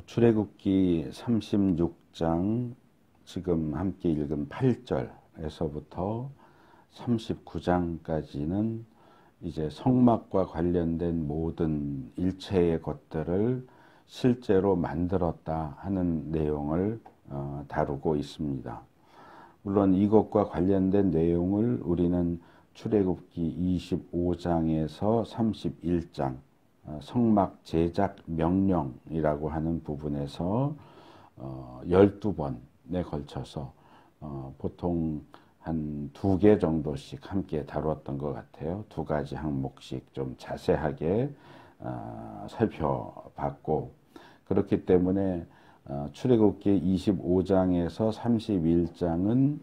출애굽기 36장 지금 함께 읽은 8절에서부터 39장까지는 이제 성막과 관련된 모든 일체의 것들을 실제로 만들었다 하는 내용을 다루고 있습니다. 물론 이것과 관련된 내용을 우리는 출애굽기 25장에서 31장 성막 제작 명령이라고 하는 부분에서 12번에 걸쳐서 보통 한 2개 정도씩 함께 다루었던 것 같아요. 2가지 항목씩 좀 자세하게 살펴봤고, 그렇기 때문에 출애굽기 25장에서 31장은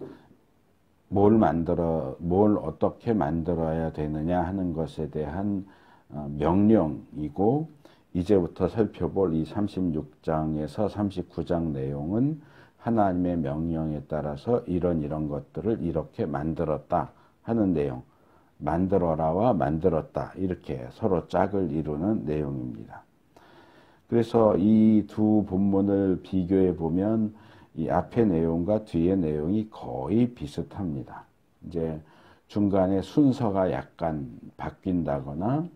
뭘 어떻게 만들어야 되느냐 하는 것에 대한 명령이고, 이제부터 살펴볼 이 36장에서 39장 내용은 하나님의 명령에 따라서 이런 것들을 이렇게 만들었다 하는 내용, 만들어라와 만들었다 이렇게 서로 짝을 이루는 내용입니다. 그래서 이 두 본문을 비교해 보면 이 앞의 내용과 뒤의 내용이 거의 비슷합니다. 이제 중간에 순서가 약간 바뀐다거나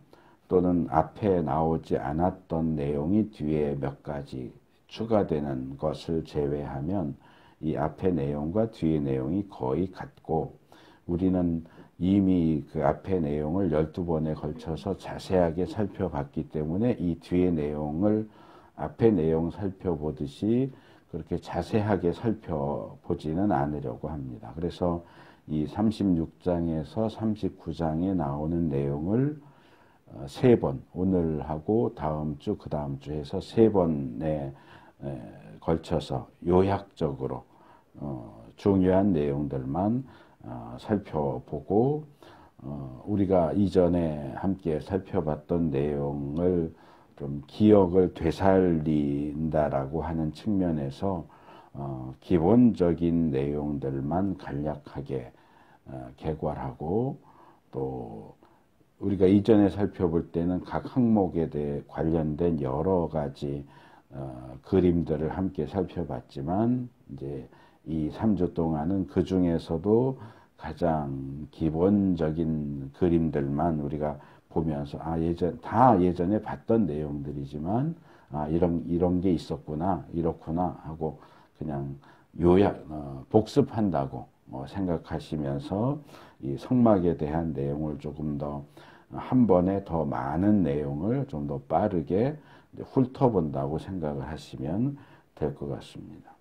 또는 앞에 나오지 않았던 내용이 뒤에 몇 가지 추가되는 것을 제외하면 이 앞의 내용과 뒤의 내용이 거의 같고, 우리는 이미 그 앞의 내용을 12번에 걸쳐서 자세하게 살펴봤기 때문에 이 뒤의 내용을 앞의 내용 살펴보듯이 그렇게 자세하게 살펴보지는 않으려고 합니다. 그래서 이 36장에서 39장에 나오는 내용을 3번, 오늘하고 다음 주, 그 다음 주 해서 3번에 걸쳐서 요약적으로 중요한 내용들만 살펴보고, 우리가 이전에 함께 살펴봤던 내용을 좀 기억을 되살린다라고 하는 측면에서 기본적인 내용들만 간략하게 개괄하고, 또 우리가 이전에 살펴볼 때는 각 항목에 대해 관련된 여러 가지 그림들을 함께 살펴봤지만, 이제 이 3주 동안은 그 중에서도 가장 기본적인 그림들만 우리가 보면서 예전에 봤던 내용들이지만 이런 게 있었구나, 이렇구나 하고 그냥 복습한다고 생각하시면서 이 성막에 대한 내용을 조금 더 한 번에 더 많은 내용을 좀 더 빠르게 훑어본다고 생각을 하시면 될 것 같습니다.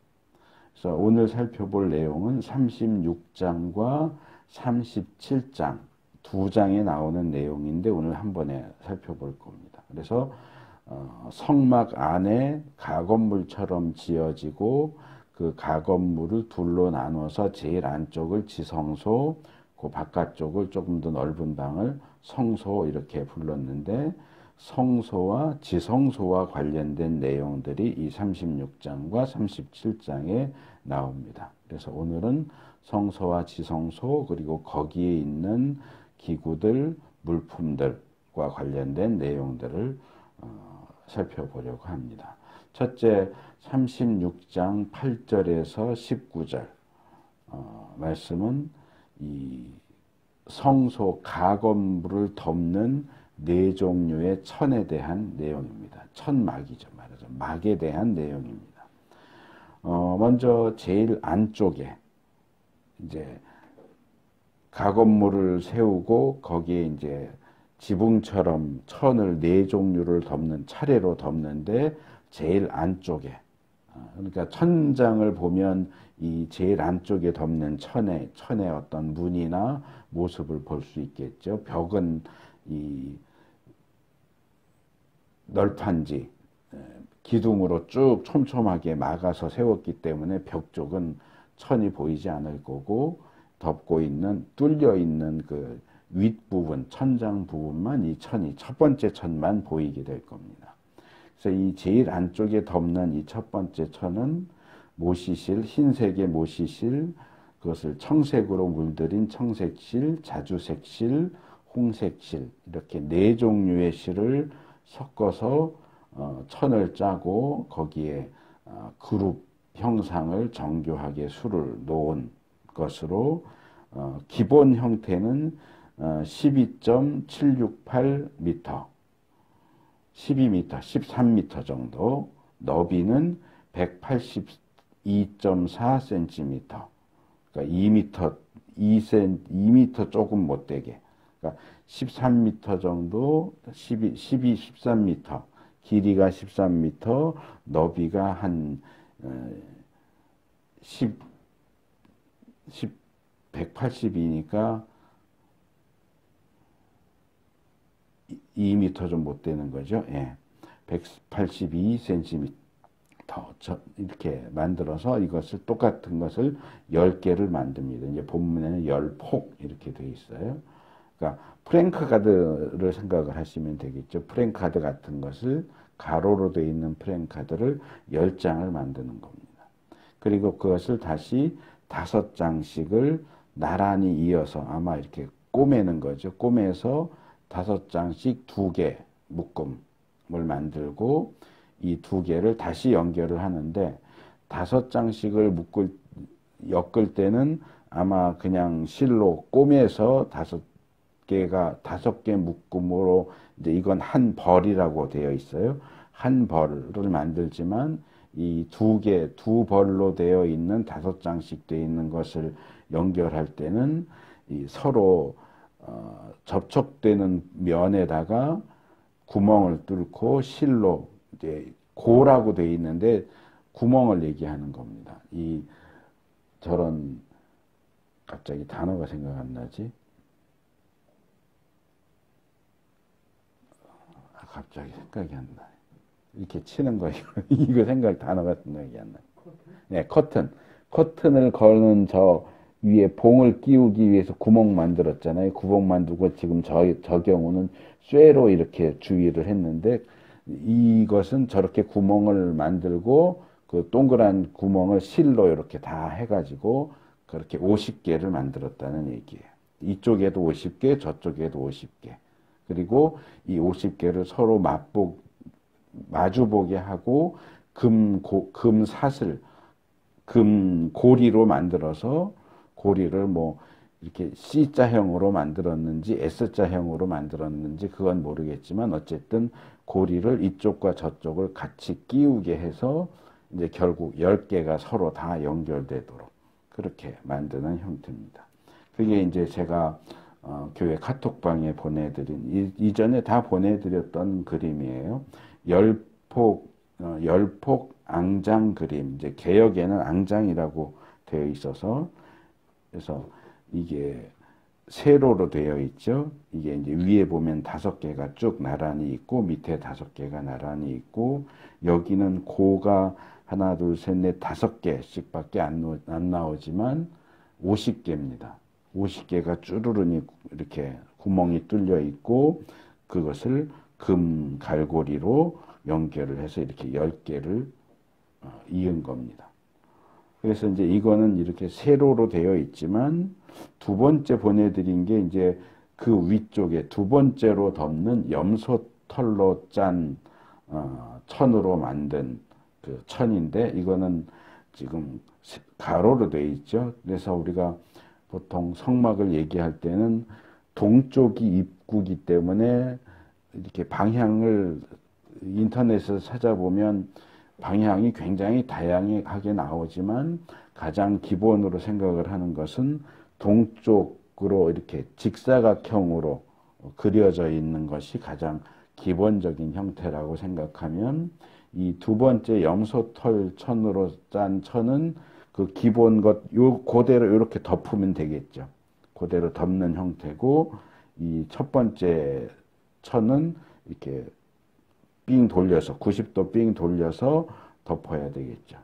그래서 오늘 살펴볼 내용은 36장과 37장 2장에 나오는 내용인데 오늘 한 번에 살펴볼 겁니다. 그래서 성막 안에 가건물처럼 지어지고, 그 가건물을 둘로 나눠서 제일 안쪽을 지성소, 그 바깥쪽을 조금 더 넓은 방을 성소 이렇게 불렀는데, 성소와 지성소와 관련된 내용들이 이 36장과 37장에 나옵니다. 그래서 오늘은 성소와 지성소, 그리고 거기에 있는 기구들, 물품들과 관련된 내용들을 살펴보려고 합니다. 첫째, 36장 8절에서 19절 말씀은 이 성소 가건물을 덮는 4종류의 천에 대한 내용입니다. 천막이죠. 말하자 막에 대한 내용입니다. 먼저 제일 안쪽에 이제 가건물을 세우고 거기에 이제 지붕처럼 천을 4종류를 덮는, 차례로 덮는데 제일 안쪽에, 그러니까 천장을 보면 이 제일 안쪽에 덮는 천의 어떤 무늬나 모습을 볼 수 있겠죠. 벽은 이 널판지 기둥으로 쭉 촘촘하게 막아서 세웠기 때문에 벽 쪽은 천이 보이지 않을 거고, 덮고 있는, 뚫려 있는 그 윗부분, 천장 부분만 이 천이, 첫 번째 천만 보이게 될 겁니다. 그래서 이 제일 안쪽에 덮는 이 첫 번째 천은 모시실, 흰색의 모시실, 그것을 청색으로 물들인 청색실, 자주색실, 홍색실, 이렇게 4종류의 실을 섞어서 천을 짜고 거기에 그룹 형상을 정교하게 수를 놓은 것으로 기본 형태는 12.768m, 12m, 13m 정도, 너비는 182.4cm, 그러니까 2m, 2m 조금 못되게, 그러니까 13m 정도, 13m, 길이가 13m, 너비가 한 180이니까 2m 좀 못 되는 거죠. 예. 182cm 이렇게 만들어서 이것을 똑같은 것을 10개를 만듭니다. 이제 본문에는 10폭 이렇게 되어 있어요. 그러니까 프랭크 카드를 생각을 하시면 되겠죠. 프랭크 카드 같은 것을 가로로 되어 있는 프랭크 카드를 10장을 만드는 겁니다. 그리고 그것을 다시 5장씩을 나란히 이어서 아마 이렇게 꼬매는 거죠. 꼬매서 5장씩 2개 묶음을 만들고 이 2개를 다시 연결을 하는데 5장씩을 엮을 때는 아마 그냥 실로 꼬매서 5개 묶음으로 이제 이건 한 벌이라고 되어 있어요. 한 벌을 만들지만 이 2 벌로 되어 있는 5장씩 되어 있는 것을 연결할 때는 이 서로 접촉되는 면에다가 구멍을 뚫고 실로 이제 고라고 되어 있는데 구멍을 얘기하는 겁니다. 저런 갑자기 단어가 생각 안 나지? 갑자기 생각이 안 나. 이렇게 치는 거 이거 단어가 생각이 안 나. 네, 커튼을 거는 저 위에 봉을 끼우기 위해서 구멍 만들었잖아요. 구멍 만들고 지금 저 경우는 쇠로 이렇게 주위를 했는데 이것은 저렇게 구멍을 만들고 그 동그란 구멍을 실로 이렇게 다 해가지고 그렇게 50개를 만들었다는 얘기예요. 이쪽에도 50개, 저쪽에도 50개. 그리고 이 50개를 서로 마주보게 하고 고리로 만들어서 고리를 뭐 이렇게 C자형으로 만들었는지 S자형으로 만들었는지 그건 모르겠지만 어쨌든 고리를 이쪽과 저쪽을 같이 끼우게 해서 이제 결국 10개가 서로 다 연결되도록 그렇게 만드는 형태입니다. 그게 이제 제가 교회 카톡방에 보내드린 이전에 다 보내드렸던 그림이에요. 열폭 앙장 그림. 이제 개역에는 앙장이라고 되어 있어서 그래서 이게 세로로 되어 있죠. 이게 이제 위에 보면 5개가 쭉 나란히 있고 밑에 5개가 나란히 있고 여기는 고가 하나, 둘, 셋, 넷, 5개씩밖에 안 나오지만 50개입니다. 50개가 쭈르르니 이렇게 구멍이 뚫려 있고 그것을 금 갈고리로 연결을 해서 이렇게 10개를 이은 겁니다. 그래서 이제 이거는 이렇게 세로로 되어 있지만 두 번째 보내드린 게 이제 그 위쪽에 두 번째로 덮는 염소털로 짠 천으로 만든 그 천인데 이거는 지금 가로로 되어 있죠. 그래서 우리가 보통 성막을 얘기할 때는 동쪽이 입구기 때문에 이렇게 방향을 인터넷에서 찾아보면 방향이 굉장히 다양하게 나오지만 가장 기본으로 생각을 하는 것은 동쪽으로 이렇게 직사각형으로 그려져 있는 것이 가장 기본적인 형태라고 생각하면 이 두 번째 염소털 천으로 짠 천은 그 기본 그대로 이렇게 덮으면 되겠죠. 그대로 덮는 형태고 이 첫 번째 천은 이렇게 삥 돌려서 90도 삥 돌려서 덮어야 되겠죠.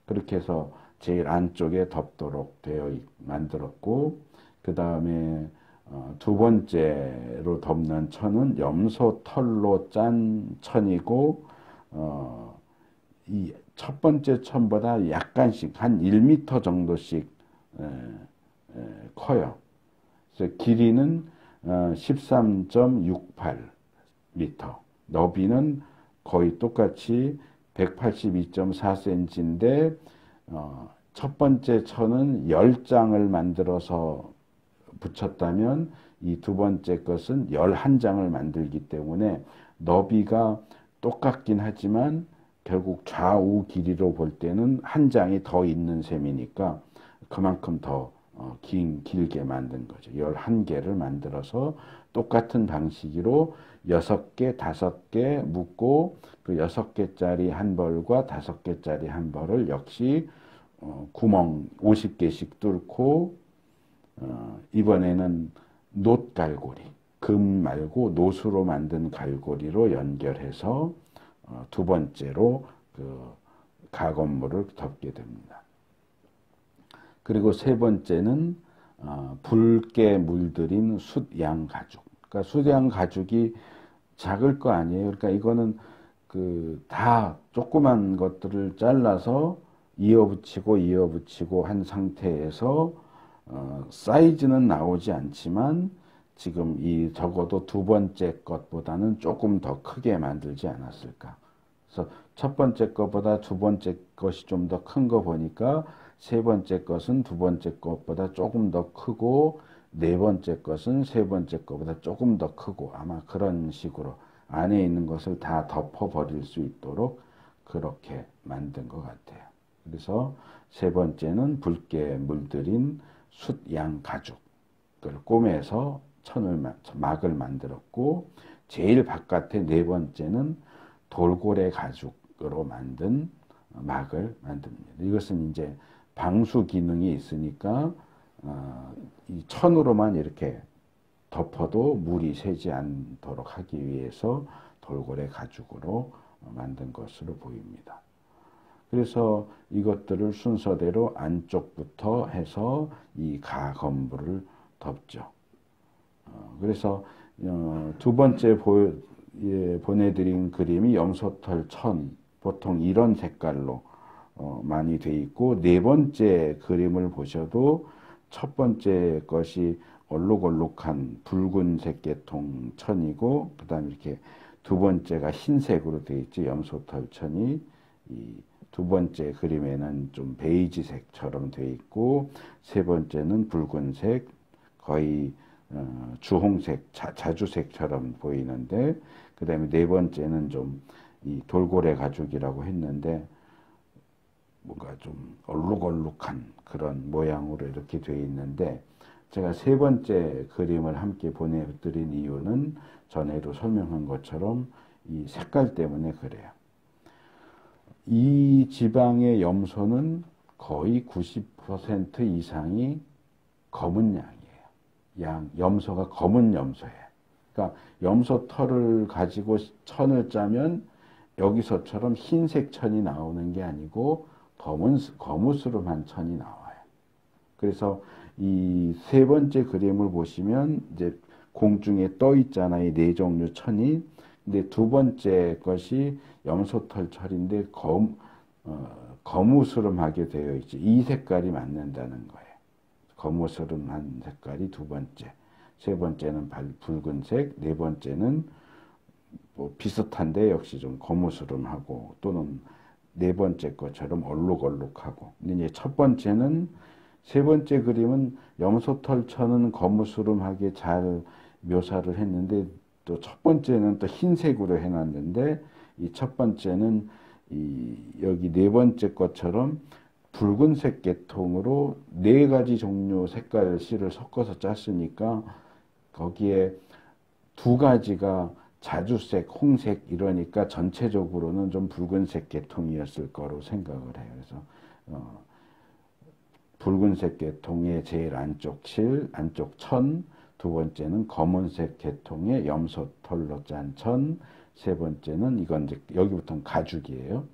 그렇게 해서 제일 안쪽에 덮도록 만들었고 그 다음에 두 번째로 덮는 천은 염소 털로 짠 천이고 이 첫 번째 천보다 약간씩 한 1m 정도씩 커요. 그래서 길이는 13.68m, 너비는 거의 똑같이 182.4cm인데 첫 번째 천은 10장을 만들어서 붙였다면 이 두 번째 것은 11장을 만들기 때문에 너비가 똑같긴 하지만 결국 좌우 길이로 볼 때는 한 장이 더 있는 셈이니까 그만큼 더 길게 만든 거죠. 11개를 만들어서 똑같은 방식으로 6개, 5개 묶고 그 6개짜리 한 벌과 5개짜리 한 벌을 역시 구멍 50개씩 뚫고 이번에는 놋 갈고리, 금 말고 놋으로 만든 갈고리로 연결해서 두 번째로 그 가건물을 덮게 됩니다. 그리고 세 번째는 붉게 물들인 숫양 가죽. 그러니까 숫양 가죽이 작을 거 아니에요. 그러니까 이거는 그 다 조그만 것들을 잘라서 이어붙이고 한 상태에서 사이즈는 나오지 않지만 지금 이 적어도 두 번째 것보다는 조금 더 크게 만들지 않았을까. 그래서 첫 번째 것보다 두 번째 것이 좀 더 큰 거 보니까 세 번째 것은 두 번째 것보다 조금 더 크고 네 번째 것은 세 번째 것보다 조금 더 크고 아마 그런 식으로 안에 있는 것을 다 덮어버릴 수 있도록 그렇게 만든 것 같아요. 그래서 세 번째는 붉게 물들인 숫양 가죽을 꼬매서 막을 만들었고 제일 바깥에 네 번째는 돌고래 가죽으로 만든 막을 만듭니다. 이것은 이제 방수 기능이 있으니까 이 천으로만 이렇게 덮어도 물이 새지 않도록 하기 위해서 돌고래 가죽으로 만든 것으로 보입니다. 그래서 이것들을 순서대로 안쪽부터 해서 이 가건물을 덮죠. 그래서 두 번째 보내드린 그림이 염소털 천, 보통 이런 색깔로 많이 돼 있고 네 번째 그림을 보셔도 첫 번째 것이 얼룩얼룩한 붉은색 계통 천이고 그 다음에 이렇게 두 번째가 흰색으로 되어 있죠. 염소털 천이 이 두 번째 그림에는 좀 베이지색처럼 되어 있고 세 번째는 붉은색 거의 주홍색 자주색처럼 보이는데 그 다음에 네 번째는 좀 이 돌고래 가죽이라고 했는데 뭔가 좀 얼룩얼룩한 그런 모양으로 이렇게 되어 있는데 제가 세 번째 그림을 함께 보내드린 이유는 전에도 설명한 것처럼 이 색깔 때문에 그래요. 이 지방의 염소는 거의 90% 이상이 검은 양이에요. 염소가 검은 염소예요. 그러니까 염소 털을 가지고 천을 짜면 여기서처럼 흰색 천이 나오는 게 아니고 거무스름한 천이 나와요. 그래서 이 세 번째 그림을 보시면 이제 공중에 떠 있잖아요. 네 종류 천이. 근데 두 번째 것이 염소털 철인데 거무스름하게 되어 있죠. 이 색깔이 맞는다는 거예요. 거무스름한 색깔이 두 번째. 세 번째는 붉은색, 네 번째는 뭐 비슷한데 역시 좀 거무스름하고 또는 네 번째 것처럼 얼룩얼룩하고. 근데 이제 첫 번째는 세 번째 그림은 염소털 천은 거무스름하게 잘 묘사를 했는데 또 첫 번째는 또 흰색으로 해놨는데 이 첫 번째는 여기 네 번째 것처럼 붉은색 계통으로 네 가지 종류 색깔 실을 섞어서 짰으니까 거기에 두 가지가 자주색, 홍색 이러니까 전체적으로는 좀 붉은색 계통이었을 거로 생각을 해요. 그래서 붉은색 계통의 제일 안쪽 안쪽 천, 두 번째는 검은색 계통의 염소털로 짠 천, 세 번째는 이건 이제 여기부터는 가죽이에요.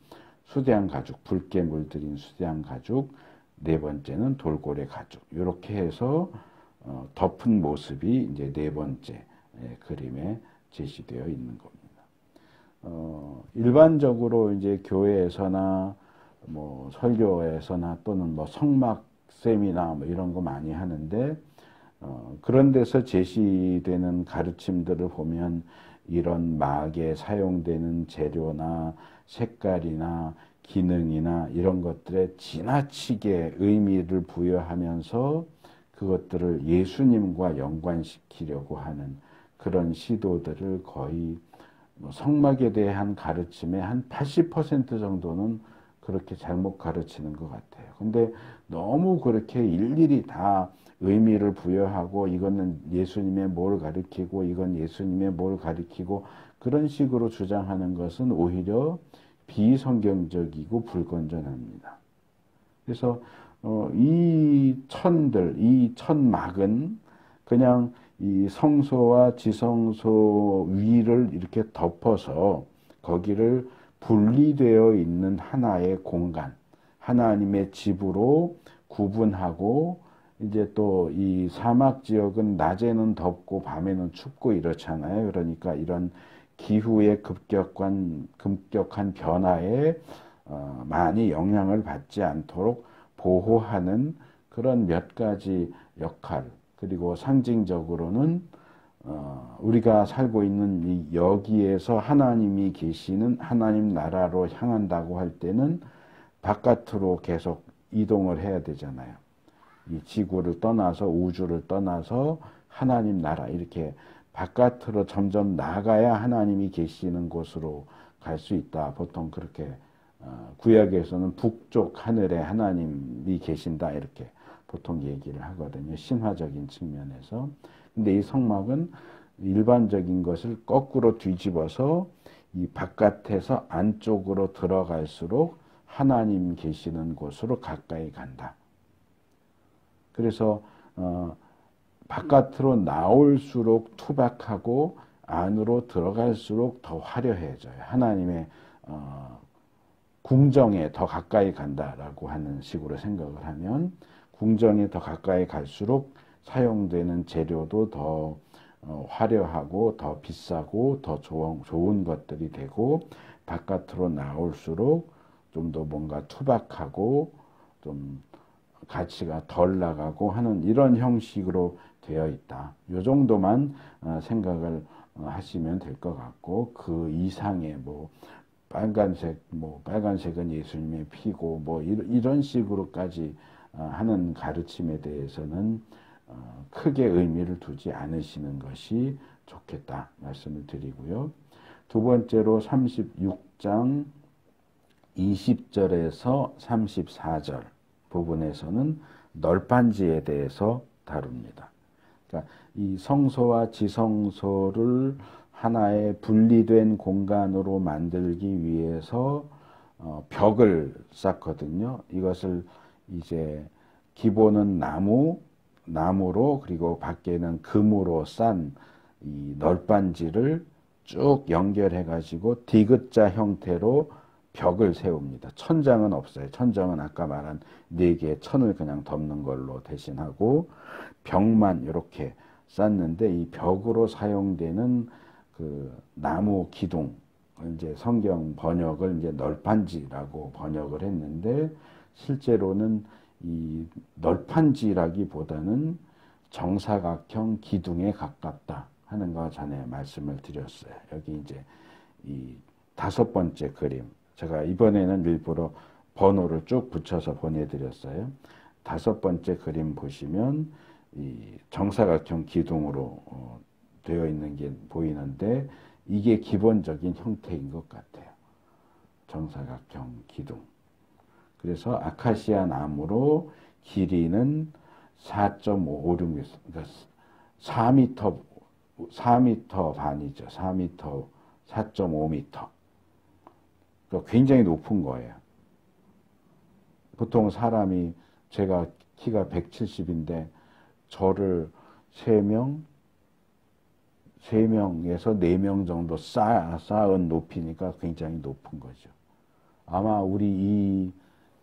수대양 가죽, 붉게 물들인 수대양 가죽, 네 번째는 돌고래 가죽. 이렇게 해서 덮은 모습이 이제 네 번째 그림에 제시되어 있는 겁니다. 일반적으로 이제 교회에서나 뭐 설교에서나 또는 뭐 성막 세미나 뭐 이런 거 많이 하는데 그런 데서 제시되는 가르침들을 보면 이런 막에 사용되는 재료나 색깔이나 기능이나 이런 것들에 지나치게 의미를 부여하면서 그것들을 예수님과 연관시키려고 하는 그런 시도들을 거의 성막에 대한 가르침의 한 80% 정도는 그렇게 잘못 가르치는 것 같아요. 근데 너무 그렇게 일일이 다 의미를 부여하고 이거는 예수님의 뭘 가리키고 이건 예수님의 뭘 가리키고 그런 식으로 주장하는 것은 오히려 비성경적이고 불건전합니다. 그래서 이 천들, 이 천막은 그냥 이 성소와 지성소 위를 이렇게 덮어서 거기를 분리되어 있는 하나의 공간, 하나님의 집으로 구분하고 이제 또 이 사막 지역은 낮에는 덥고 밤에는 춥고 이렇잖아요. 그러니까 이런 기후의 급격한 변화에 많이 영향을 받지 않도록 보호하는 그런 몇 가지 역할, 그리고 상징적으로는 우리가 살고 있는 이 여기에서 하나님이 계시는 하나님 나라로 향한다고 할 때는 바깥으로 계속 이동을 해야 되잖아요. 이 지구를 떠나서 우주를 떠나서 하나님 나라 이렇게 바깥으로 점점 나가야 하나님이 계시는 곳으로 갈 수 있다. 보통 그렇게 구약에서는 북쪽 하늘에 하나님이 계신다 이렇게 보통 얘기를 하거든요. 신화적인 측면에서. 근데 이 성막은 일반적인 것을 거꾸로 뒤집어서 이 바깥에서 안쪽으로 들어갈수록 하나님 계시는 곳으로 가까이 간다. 그래서 바깥으로 나올수록 투박하고 안으로 들어갈수록 더 화려해져요. 하나님의 궁정에 더 가까이 간다라고 하는 식으로 생각을 하면 궁정에 더 가까이 갈수록 사용되는 재료도 더 화려하고 더 비싸고 더 좋은 것들이 되고 바깥으로 나올수록 좀 더 뭔가 투박하고 좀 가치가 덜 나가고 하는 이런 형식으로 되어 있다. 이 정도만 생각을 하시면 될 것 같고 그 이상의 뭐 빨간색은 예수님의 피고 뭐 이런 식으로까지 하는 가르침에 대해서는 크게 의미를 두지 않으시는 것이 좋겠다 말씀을 드리고요. 두 번째로 36장 20절에서 34절 부분에서는 널빤지에 대해서 다룹니다. 그러니까 이 성소와 지성소를 하나의 분리된 공간으로 만들기 위해서 벽을 쌓거든요. 이것을 이제 기본은 나무로 그리고 밖에는 금으로 싼 이 널빤지를 쭉 연결해 가지고 디귿자 형태로 벽을 세웁니다. 천장은 없어요. 천장은 아까 말한 4개의 천을 그냥 덮는 걸로 대신하고 벽만 이렇게 쌓는데 이 벽으로 사용되는 그 나무 기둥, 이제 성경 번역을 이제 널판지라고 번역을 했는데 실제로는 이 널판지라기보다는 정사각형 기둥에 가깝다 하는 거 전에 말씀을 드렸어요. 여기 이제 이 5번째 그림, 제가 이번에는 일부러 번호를 쭉 붙여서 보내드렸어요. 5번째 그림 보시면 이 정사각형 기둥으로 되어 있는 게 보이는데 이게 기본적인 형태인 것 같아요. 정사각형 기둥. 그래서 아카시아 나무로 길이는 4.56m, 그러니까 4m 반이죠. 4m, 4.5m. 그러니까 굉장히 높은 거예요. 보통 사람이, 제가 키가 170인데 저를 3명에서 4명 정도 쌓은 높이니까 굉장히 높은 거죠. 아마 우리 이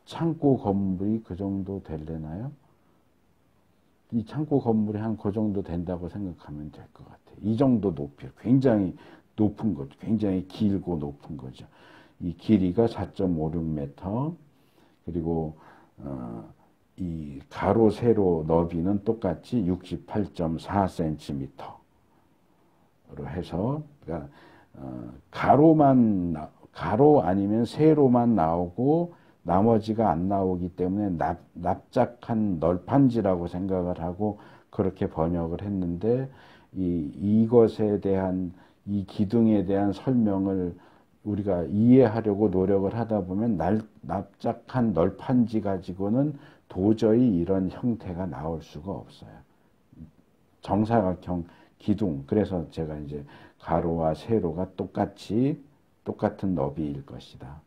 창고 건물이 그 정도 되려나요? 이 창고 건물이 한 그 정도 된다고 생각하면 될 것 같아요. 이 정도 높이, 굉장히 높은 거죠. 굉장히 길고 높은 거죠. 이 길이가 4.56m, 그리고 이 가로 세로 너비는 똑같이 68.4cm. 해서, 그러니까 가로 아니면 세로만 나오고 나머지가 안 나오기 때문에 납작한 널판지라고 생각을 하고 그렇게 번역을 했는데, 이것에 대한, 이 기둥에 대한 설명을 우리가 이해하려고 노력을 하다 보면 납작한 널판지 가지고는 도저히 이런 형태가 나올 수가 없어요. 정사각형 기둥. 그래서 제가 이제 가로와 세로가 똑같은 너비일 것이다.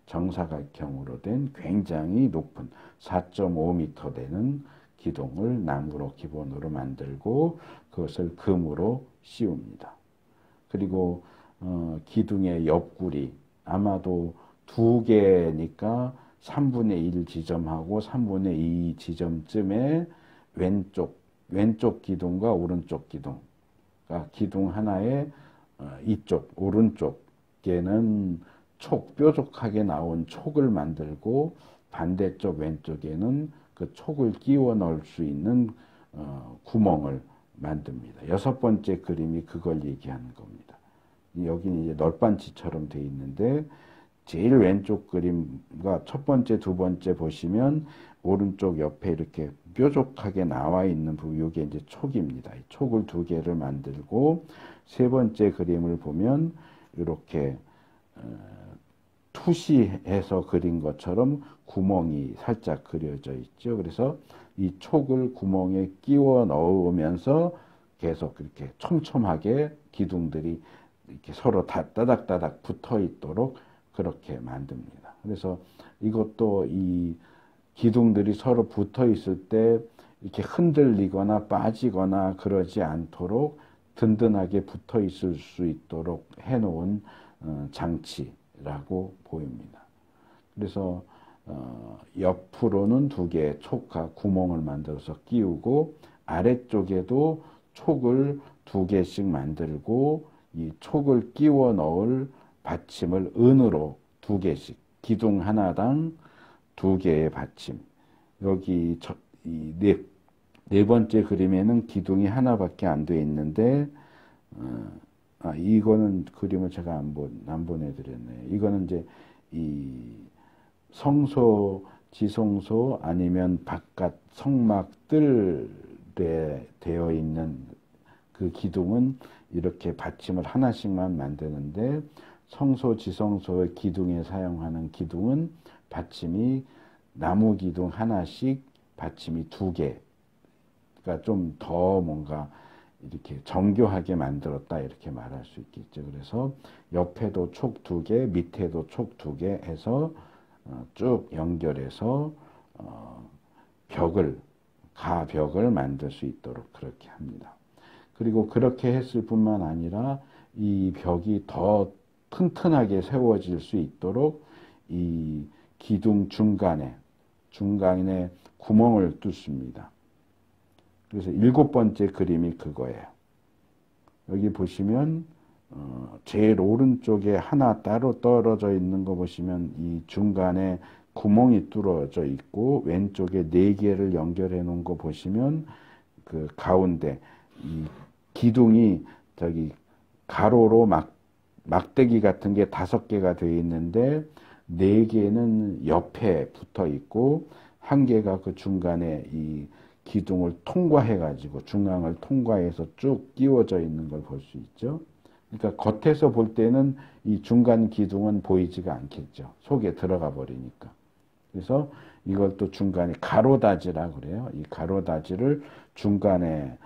정사각형으로 된 굉장히 높은 4.5m 되는 기둥을 나무로 기본으로 만들고 그것을 금으로 씌웁니다. 그리고 기둥의 옆구리, 아마도 2개니까 3분의 1 지점하고 3분의 2 지점쯤에 왼쪽 기둥과 오른쪽 기둥, 그러니까 기둥 하나에 이쪽 오른쪽에는 뾰족하게 나온 촉을 만들고 반대쪽 왼쪽에는 그 촉을 끼워 넣을 수 있는 구멍을 만듭니다. 6번째 그림이 그걸 얘기하는 겁니다. 여기는 이제 널빤지처럼 되어 있는데, 제일 왼쪽 그림과 첫 번째, 두 번째 보시면 오른쪽 옆에 이렇게 뾰족하게 나와 있는 부분, 이게 이제 촉입니다. 이 촉을 2개를 만들고, 세 번째 그림을 보면 이렇게 투시해서 그린 것처럼 구멍이 살짝 그려져 있죠. 그래서 이 촉을 구멍에 끼워 넣으면서 계속 이렇게 촘촘하게 기둥들이 이렇게 서로 다 따닥따닥 붙어 있도록 그렇게 만듭니다. 그래서 이것도 이 기둥들이 서로 붙어 있을 때 이렇게 흔들리거나 빠지거나 그러지 않도록 든든하게 붙어 있을 수 있도록 해놓은 장치라고 보입니다. 그래서 옆으로는 2개의 촉과 구멍을 만들어서 끼우고, 아래쪽에도 촉을 2개씩 만들고, 이 촉을 끼워 넣을 받침을 은으로 2개씩, 기둥 하나당 2개의 받침. 여기 이 네 번째 그림에는 기둥이 하나밖에 안 돼 있는데, 이거는 그림을 제가 안 보내드렸네요. 이거는 이제 이 성소, 지성소 아니면 바깥 성막들에 되어 있는 그 기둥은 이렇게 받침을 하나씩만 만드는데, 성소, 지성소의 기둥에 사용하는 기둥은 받침이 나무 기둥 하나씩 받침이 2개. 그러니까 좀 더 뭔가 이렇게 정교하게 만들었다 이렇게 말할 수 있겠죠. 그래서 옆에도 촉 2개, 밑에도 촉 2개 해서 쭉 연결해서 가벽을 만들 수 있도록 그렇게 합니다. 그리고 그렇게 했을 뿐만 아니라 이 벽이 더 튼튼하게 세워질 수 있도록 이 기둥 중간에 구멍을 뚫습니다. 그래서 7번째 그림이 그거예요. 여기 보시면 제일 오른쪽에 하나 따로 떨어져 있는 거 보시면 이 중간에 구멍이 뚫어져 있고, 왼쪽에 4개를 연결해 놓은 거 보시면 그 가운데 이 기둥이 저기 가로로 막대기 같은 게 5개가 되어 있는데 4개는 옆에 붙어 있고 1개가 그 중간에 이 기둥을 통과해가지고 중앙을 통과해서 쭉 끼워져 있는 걸 볼 수 있죠. 그러니까 겉에서 볼 때는 이 중간 기둥은 보이지가 않겠죠. 속에 들어가 버리니까. 그래서 이걸 또 중간에 가로다지라고 그래요. 이 가로다지를 중간에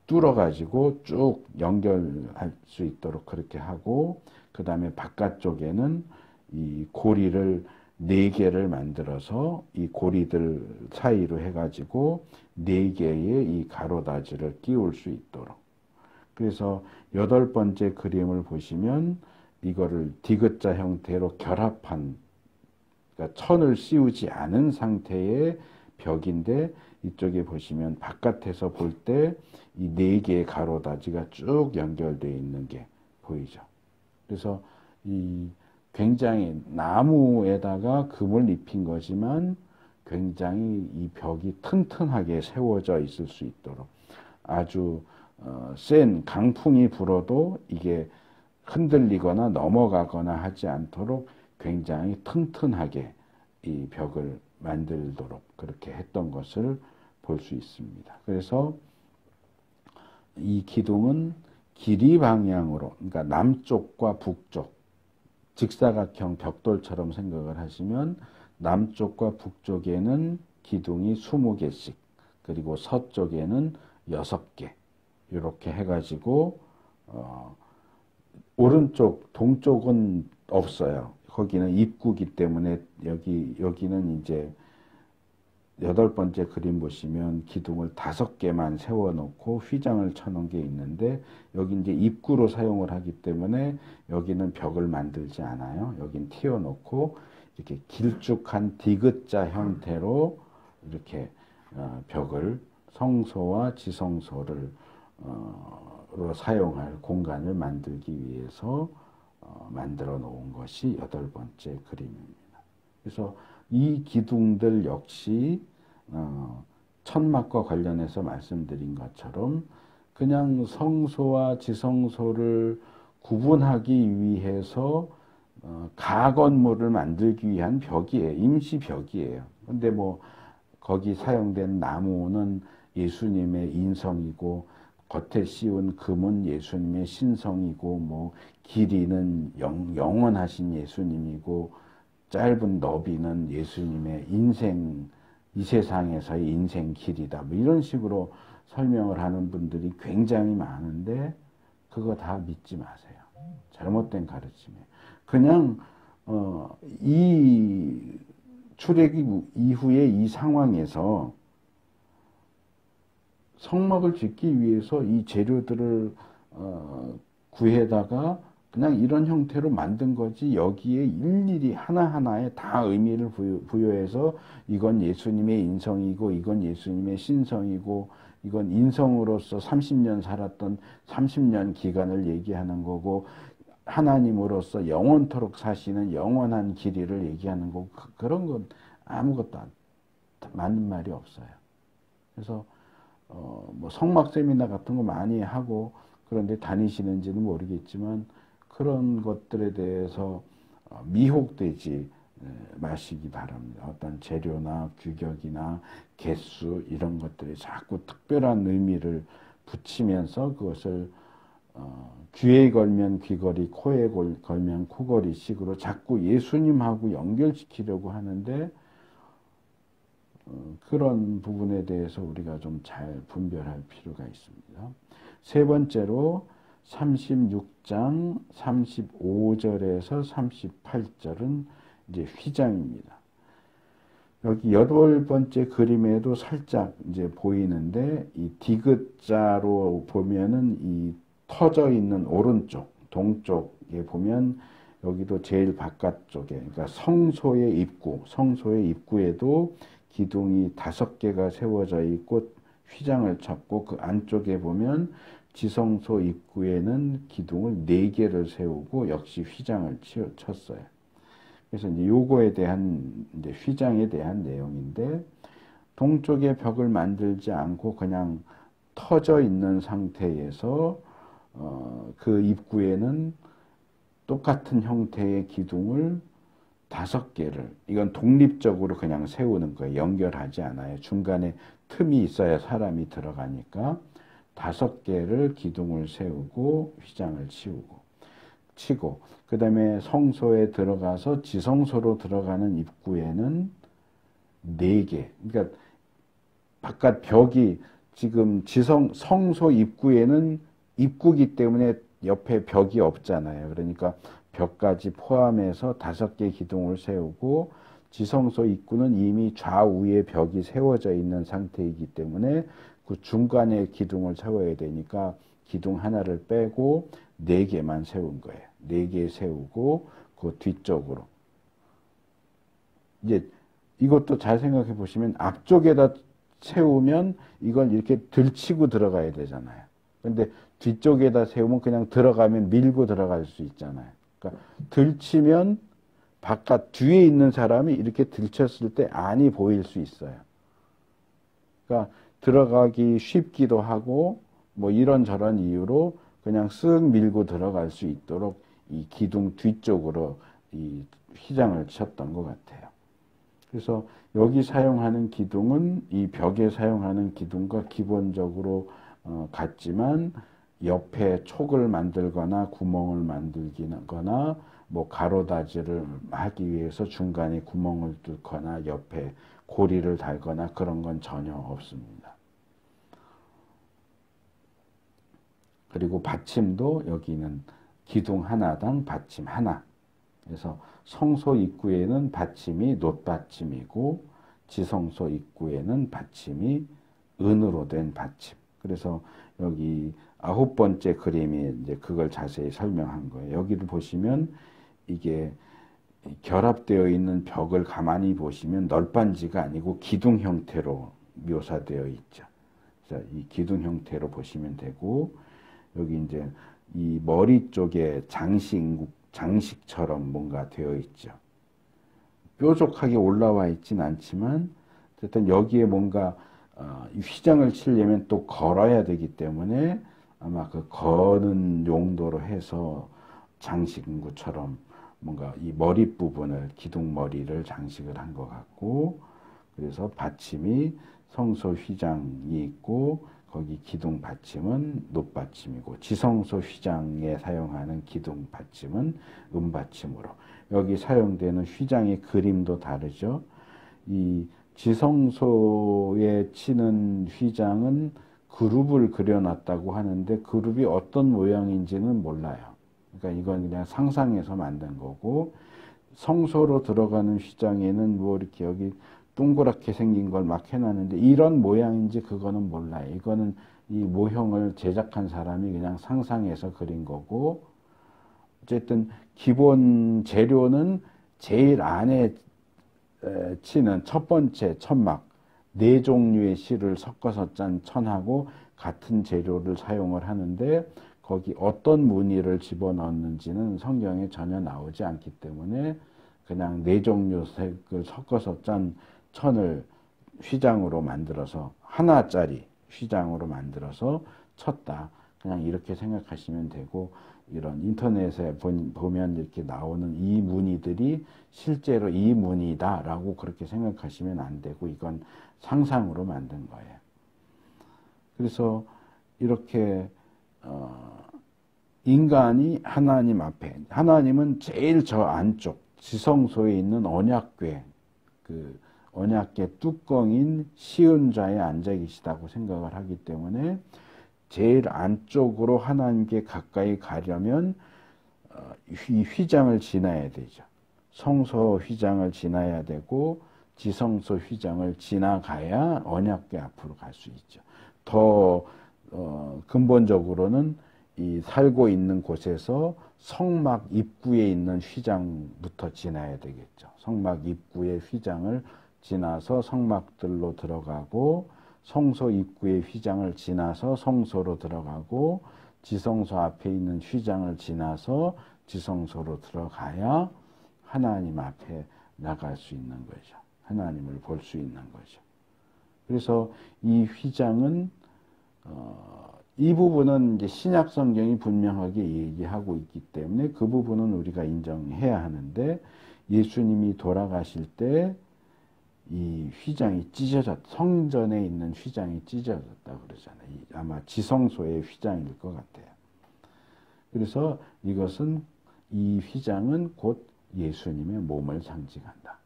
뚫어가지고 쭉 연결할 수 있도록 그렇게 하고, 그 다음에 바깥쪽에는 이 고리를 4개를 만들어서 이 고리들 사이로 해가지고 4개의 이 가로다지를 끼울 수 있도록. 그래서 8번째 그림을 보시면 이거를 디귿자 형태로 결합한, 그러니까 천을 씌우지 않은 상태의 벽인데, 이쪽에 보시면 바깥에서 볼 때 이 4개의 가로다지가 쭉 연결되어 있는 게 보이죠. 그래서 이 굉장히 나무에다가 금을 입힌 거지만 굉장히 이 벽이 튼튼하게 세워져 있을 수 있도록 아주 센 강풍이 불어도 이게 흔들리거나 넘어가거나 하지 않도록 굉장히 튼튼하게 이 벽을 만들도록 그렇게 했던 것을 볼 수 있습니다. 그래서 이 기둥은 길이 방향으로, 그러니까 남쪽과 북쪽, 직사각형 벽돌처럼 생각을 하시면 남쪽과 북쪽에는 기둥이 20개씩, 그리고 서쪽에는 6개, 이렇게 해가지고 오른쪽, 동쪽은 없어요. 거기는 입구기 때문에 여기는 이제 8번째 그림 보시면 기둥을 5개만 세워놓고 휘장을 쳐놓은 게 있는데 여기 이제 입구로 사용을 하기 때문에 여기는 벽을 만들지 않아요. 여긴 튀어놓고 이렇게 길쭉한 디귿자 형태로 이렇게 벽을 성소와 지성소를 사용할 공간을 만들기 위해서 만들어 놓은 것이 8번째 그림입니다. 그래서 이 기둥들 역시 천막과 관련해서 말씀드린 것처럼 그냥 성소와 지성소를 구분하기 위해서 가건물을 만들기 위한 벽이에요. 임시 벽이에요. 근데 뭐 거기 사용된 나무는 예수님의 인성이고 겉에 씌운 금은 예수님의 신성이고 뭐 길이는 영원하신 예수님이고 짧은 너비는 예수님의 인생, 이 세상에서의 인생 길이다. 뭐 이런 식으로 설명을 하는 분들이 굉장히 많은데 그거 다 믿지 마세요. 잘못된 가르침이에요. 그냥 이 출애굽 이후에 이 상황에서 성막을 짓기 위해서 이 재료들을 구해다가 그냥 이런 형태로 만든 거지 여기에 일일이 하나하나에 다 의미를 부여해서 이건 예수님의 인성이고 이건 예수님의 신성이고 이건 인성으로서 30년 살았던 30년 기간을 얘기하는 거고 하나님으로서 영원토록 사시는 영원한 길이를 얘기하는 거고 그런 건 아무것도 맞는 말이 없어요. 그래서 뭐 성막 세미나 같은 거 많이 하고 그런데 다니시는지는 모르겠지만 그런 것들에 대해서 미혹되지 마시기 바랍니다. 어떤 재료나 규격이나 개수 이런 것들이 자꾸 특별한 의미를 붙이면서 그것을 귀에 걸면 귀걸이, 코에 걸면 코걸이 식으로 자꾸 예수님하고 연결시키려고 하는데 그런 부분에 대해서 우리가 좀 잘 분별할 필요가 있습니다. 세 번째로 36장 35절에서 38절은 이제 휘장입니다. 여기 8번째 그림에도 살짝 이제 보이는데 이 디귿자로 보면은 이 터져 있는 오른쪽, 동쪽에 보면 여기도 제일 바깥쪽에, 그러니까 성소의 입구에도 기둥이 5개가 세워져 있고 휘장을 쳤고 그 안쪽에 보면 지성소 입구에는 기둥을 4개를 세우고 역시 휘장을 쳤어요. 그래서 이제 요거에 대한 이제 휘장에 대한 내용인데 동쪽의 벽을 만들지 않고 그냥 터져 있는 상태에서 그 입구에는 똑같은 형태의 기둥을 5개를 이건 독립적으로 그냥 세우는 거예요. 연결하지 않아요. 중간에 틈이 있어야 사람이 들어가니까 5개를 기둥을 세우고 휘장을 치고 그 다음에 성소에 들어가서 지성소로 들어가는 입구에는 4개. 그러니까 바깥 벽이 지금 성소 입구에는 입구기 때문에 옆에 벽이 없잖아요. 그러니까 벽까지 포함해서 5개 기둥을 세우고 지성소 입구는 이미 좌우에 벽이 세워져 있는 상태이기 때문에 그 중간에 기둥을 세워야 되니까 기둥 하나를 빼고 4개만 세운 거예요. 4개 세우고 그 뒤쪽으로 이제 이것도 잘 생각해 보시면 앞쪽에다 세우면 이건 이렇게 들치고 들어가야 되잖아요. 근데 뒤쪽에다 세우면 그냥 들어가면 밀고 들어갈 수 있잖아요. 그러니까 들치면 바깥 뒤에 있는 사람이 이렇게 들쳤을 때 안이 보일 수 있어요. 그러니까 들어가기 쉽기도 하고 뭐 이런저런 이유로 그냥 쓱 밀고 들어갈 수 있도록 이 기둥 뒤쪽으로 이 휘장을 쳤던 것 같아요. 그래서 여기 사용하는 기둥은 이 벽에 사용하는 기둥과 기본적으로 같지만 옆에 촉을 만들거나 구멍을 만들거나 뭐 가로다지를 하기 위해서 중간에 구멍을 뚫거나 옆에 고리를 달거나 그런 건 전혀 없습니다. 그리고 받침도 여기는 기둥 하나당 받침 하나. 그래서 성소 입구에는 받침이 놋받침이고 지성소 입구에는 받침이 은으로 된 받침. 그래서 여기 9번째 그림이 이제 그걸 자세히 설명한 거예요. 여기를 보시면 이게 결합되어 있는 벽을 가만히 보시면 널빤지가 아니고 기둥 형태로 묘사되어 있죠. 그래서 이 기둥 형태로 보시면 되고, 여기 이제 이 머리 쪽에 장식처럼 뭔가 되어 있죠. 뾰족하게 올라와 있진 않지만 어쨌든 여기에 뭔가 휘장을 치려면 또 걸어야 되기 때문에 아마 그 거는 용도로 해서 장식구처럼 뭔가 이 머리 부분을 기둥 머리를 장식을 한 것 같고, 그래서 받침이 성소 휘장이 있고 거기 기둥 받침은 놋받침이고 지성소 휘장에 사용하는 기둥 받침은 은받침으로, 여기 사용되는 휘장의 그림도 다르죠. 이 지성소에 치는 휘장은 그룹을 그려놨다고 하는데 그룹이 어떤 모양인지는 몰라요. 그러니까 이건 그냥 상상해서 만든 거고, 성소로 들어가는 휘장에는 뭐 이렇게 여기 동그랗게 생긴 걸 막 해놨는데 이런 모양인지 그거는 몰라요. 이거는 이 모형을 제작한 사람이 그냥 상상해서 그린 거고, 어쨌든 기본 재료는 제일 안에 치는 첫 번째 천막, 4종류의 실을 섞어서 짠 천하고 같은 재료를 사용을 하는데 거기 어떤 무늬를 집어넣었는지는 성경에 전혀 나오지 않기 때문에 그냥 4종류 색을 섞어서 짠 천을 휘장으로 만들어서 하나짜리 휘장으로 만들어서 쳤다. 그냥 이렇게 생각하시면 되고, 이런 인터넷에 보면 이렇게 나오는 이 무늬들이 실제로 이 무늬다라고 그렇게 생각하시면 안 되고 이건 상상으로 만든 거예요. 그래서 이렇게 인간이 하나님 앞에, 하나님은 제일 저 안쪽 지성소에 있는 언약궤, 그 언약궤 뚜껑인 시은좌에 앉아 계시다고 생각을 하기 때문에 제일 안쪽으로 하나님께 가까이 가려면 이 휘장을 지나야 되죠. 성소 휘장을 지나야 되고 지성소 휘장을 지나가야 언약궤 앞으로 갈 수 있죠. 더 근본적으로는 이 살고 있는 곳에서 성막 입구에 있는 휘장부터 지나야 되겠죠. 성막 입구의 휘장을 지나서 성막들로 들어가고 성소 입구의 휘장을 지나서 성소로 들어가고 지성소 앞에 있는 휘장을 지나서 지성소로 들어가야 하나님 앞에 나갈 수 있는 거죠. 하나님을 볼 수 있는 거죠. 그래서 이 휘장은 이 부분은 이제 신약 성경이 분명하게 얘기하고 있기 때문에 그 부분은 우리가 인정해야 하는데, 예수님이 돌아가실 때 이 휘장이 성전에 있는 휘장이 찢어졌다 그러잖아요. 아마 지성소의 휘장일 것 같아요. 그래서 이것은, 이 휘장은 곧 예수님의 몸을 상징한다.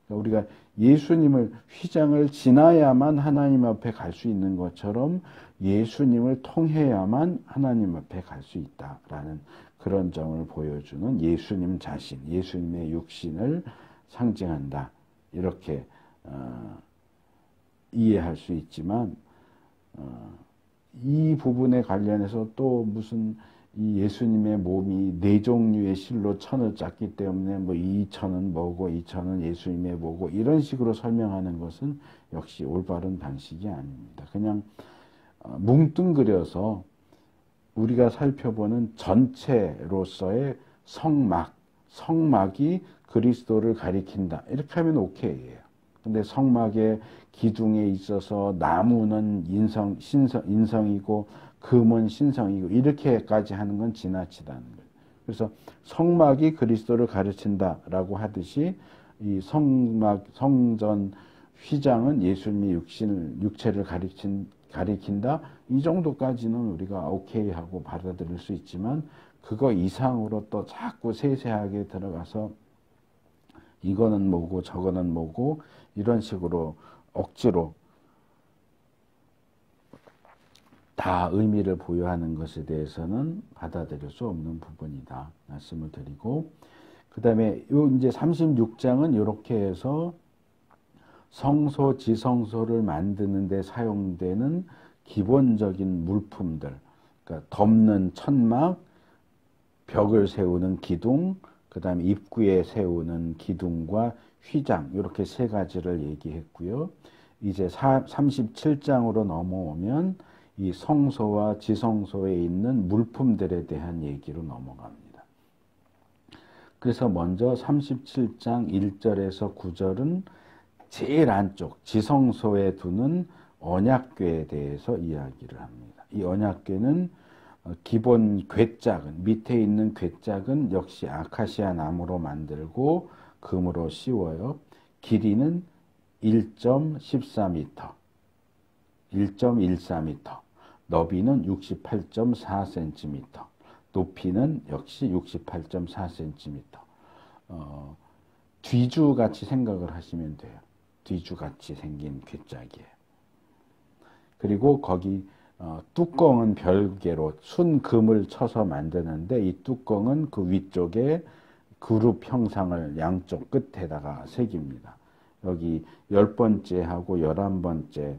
그러니까 우리가 예수님을, 휘장을 지나야만 하나님 앞에 갈 수 있는 것처럼 예수님을 통해야만 하나님 앞에 갈 수 있다라는 그런 점을 보여주는 예수님 자신, 예수님의 육신을 상징한다. 이렇게 이해할 수 있지만 이 부분에 관련해서 또 무슨 이 예수님의 몸이 4종류의 실로 천을 짰기 때문에 뭐 이 천은 뭐고 이 천은 예수님의 뭐고 이런 식으로 설명하는 것은 역시 올바른 방식이 아닙니다. 그냥 뭉뚱그려서 우리가 살펴보는 전체로서의 성막이 그리스도를 가리킨다. 이렇게 하면 오케이예요. 근데 성막의 기둥에 있어서 나무는 인성이고 금은 신성이고 이렇게까지 하는 건 지나치다는 거예요. 그래서 성막이 그리스도를 가르친다라고 하듯이 이 성전 휘장은 예수님의 육체를 가리킨다. 이 정도까지는 우리가 오케이 하고 받아들일 수 있지만 그거 이상으로 또 자꾸 세세하게 들어가서 이거는 뭐고 저거는 뭐고 이런 식으로 억지로 다 의미를 부여하는 것에 대해서는 받아들일 수 없는 부분이다 말씀을 드리고, 그 다음에 요 이제 36장은 이렇게 해서 성소, 지성소를 만드는 데 사용되는 기본적인 물품들, 그러니까 덮는 천막, 벽을 세우는 기둥, 그 다음에 입구에 세우는 기둥과 휘장, 이렇게 세 가지를 얘기했고요. 이제 37장으로 넘어오면 이 성소와 지성소에 있는 물품들에 대한 얘기로 넘어갑니다. 그래서 먼저 37장 1절에서 9절은 제일 안쪽 지성소에 두는 언약궤에 대해서 이야기를 합니다. 이 언약궤는 기본 궤짝은, 밑에 있는 궤짝은 역시 아카시아 나무로 만들고 금으로 씌워요. 길이는 1.14m, 1.14m, 너비는 68.4cm, 높이는 역시 68.4cm. 뒤주같이 생각을 하시면 돼요. 뒤주같이 생긴 궤짝이에요. 그리고 거기 뚜껑은 별개로 순금을 쳐서 만드는데 이 뚜껑은 그 위쪽에 그룹 형상을 양쪽 끝에다가 새깁니다. 여기 10번째하고 11번째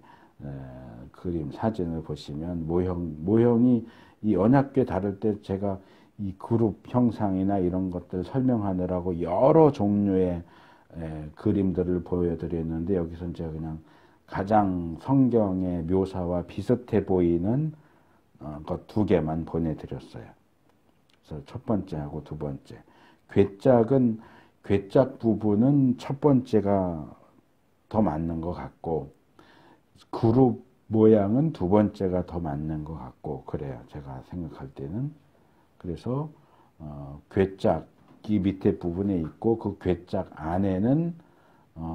그림 사진을 보시면 모형이 이 언약궤 다룰 때 제가 이 그룹 형상이나 이런 것들 설명하느라고 여러 종류의 그림들을 보여드렸는데 여기서는 제가 그냥 가장 성경의 묘사와 비슷해 보이는 것 2개만 보내드렸어요. 그래서 첫 번째하고 두 번째. 궤짝 부분은 첫 번째가 더 맞는 것 같고 그룹 모양은 두 번째가 더 맞는 것 같고 그래요. 제가 생각할 때는. 그래서 궤짝이 밑에 부분에 있고 그 궤짝 안에는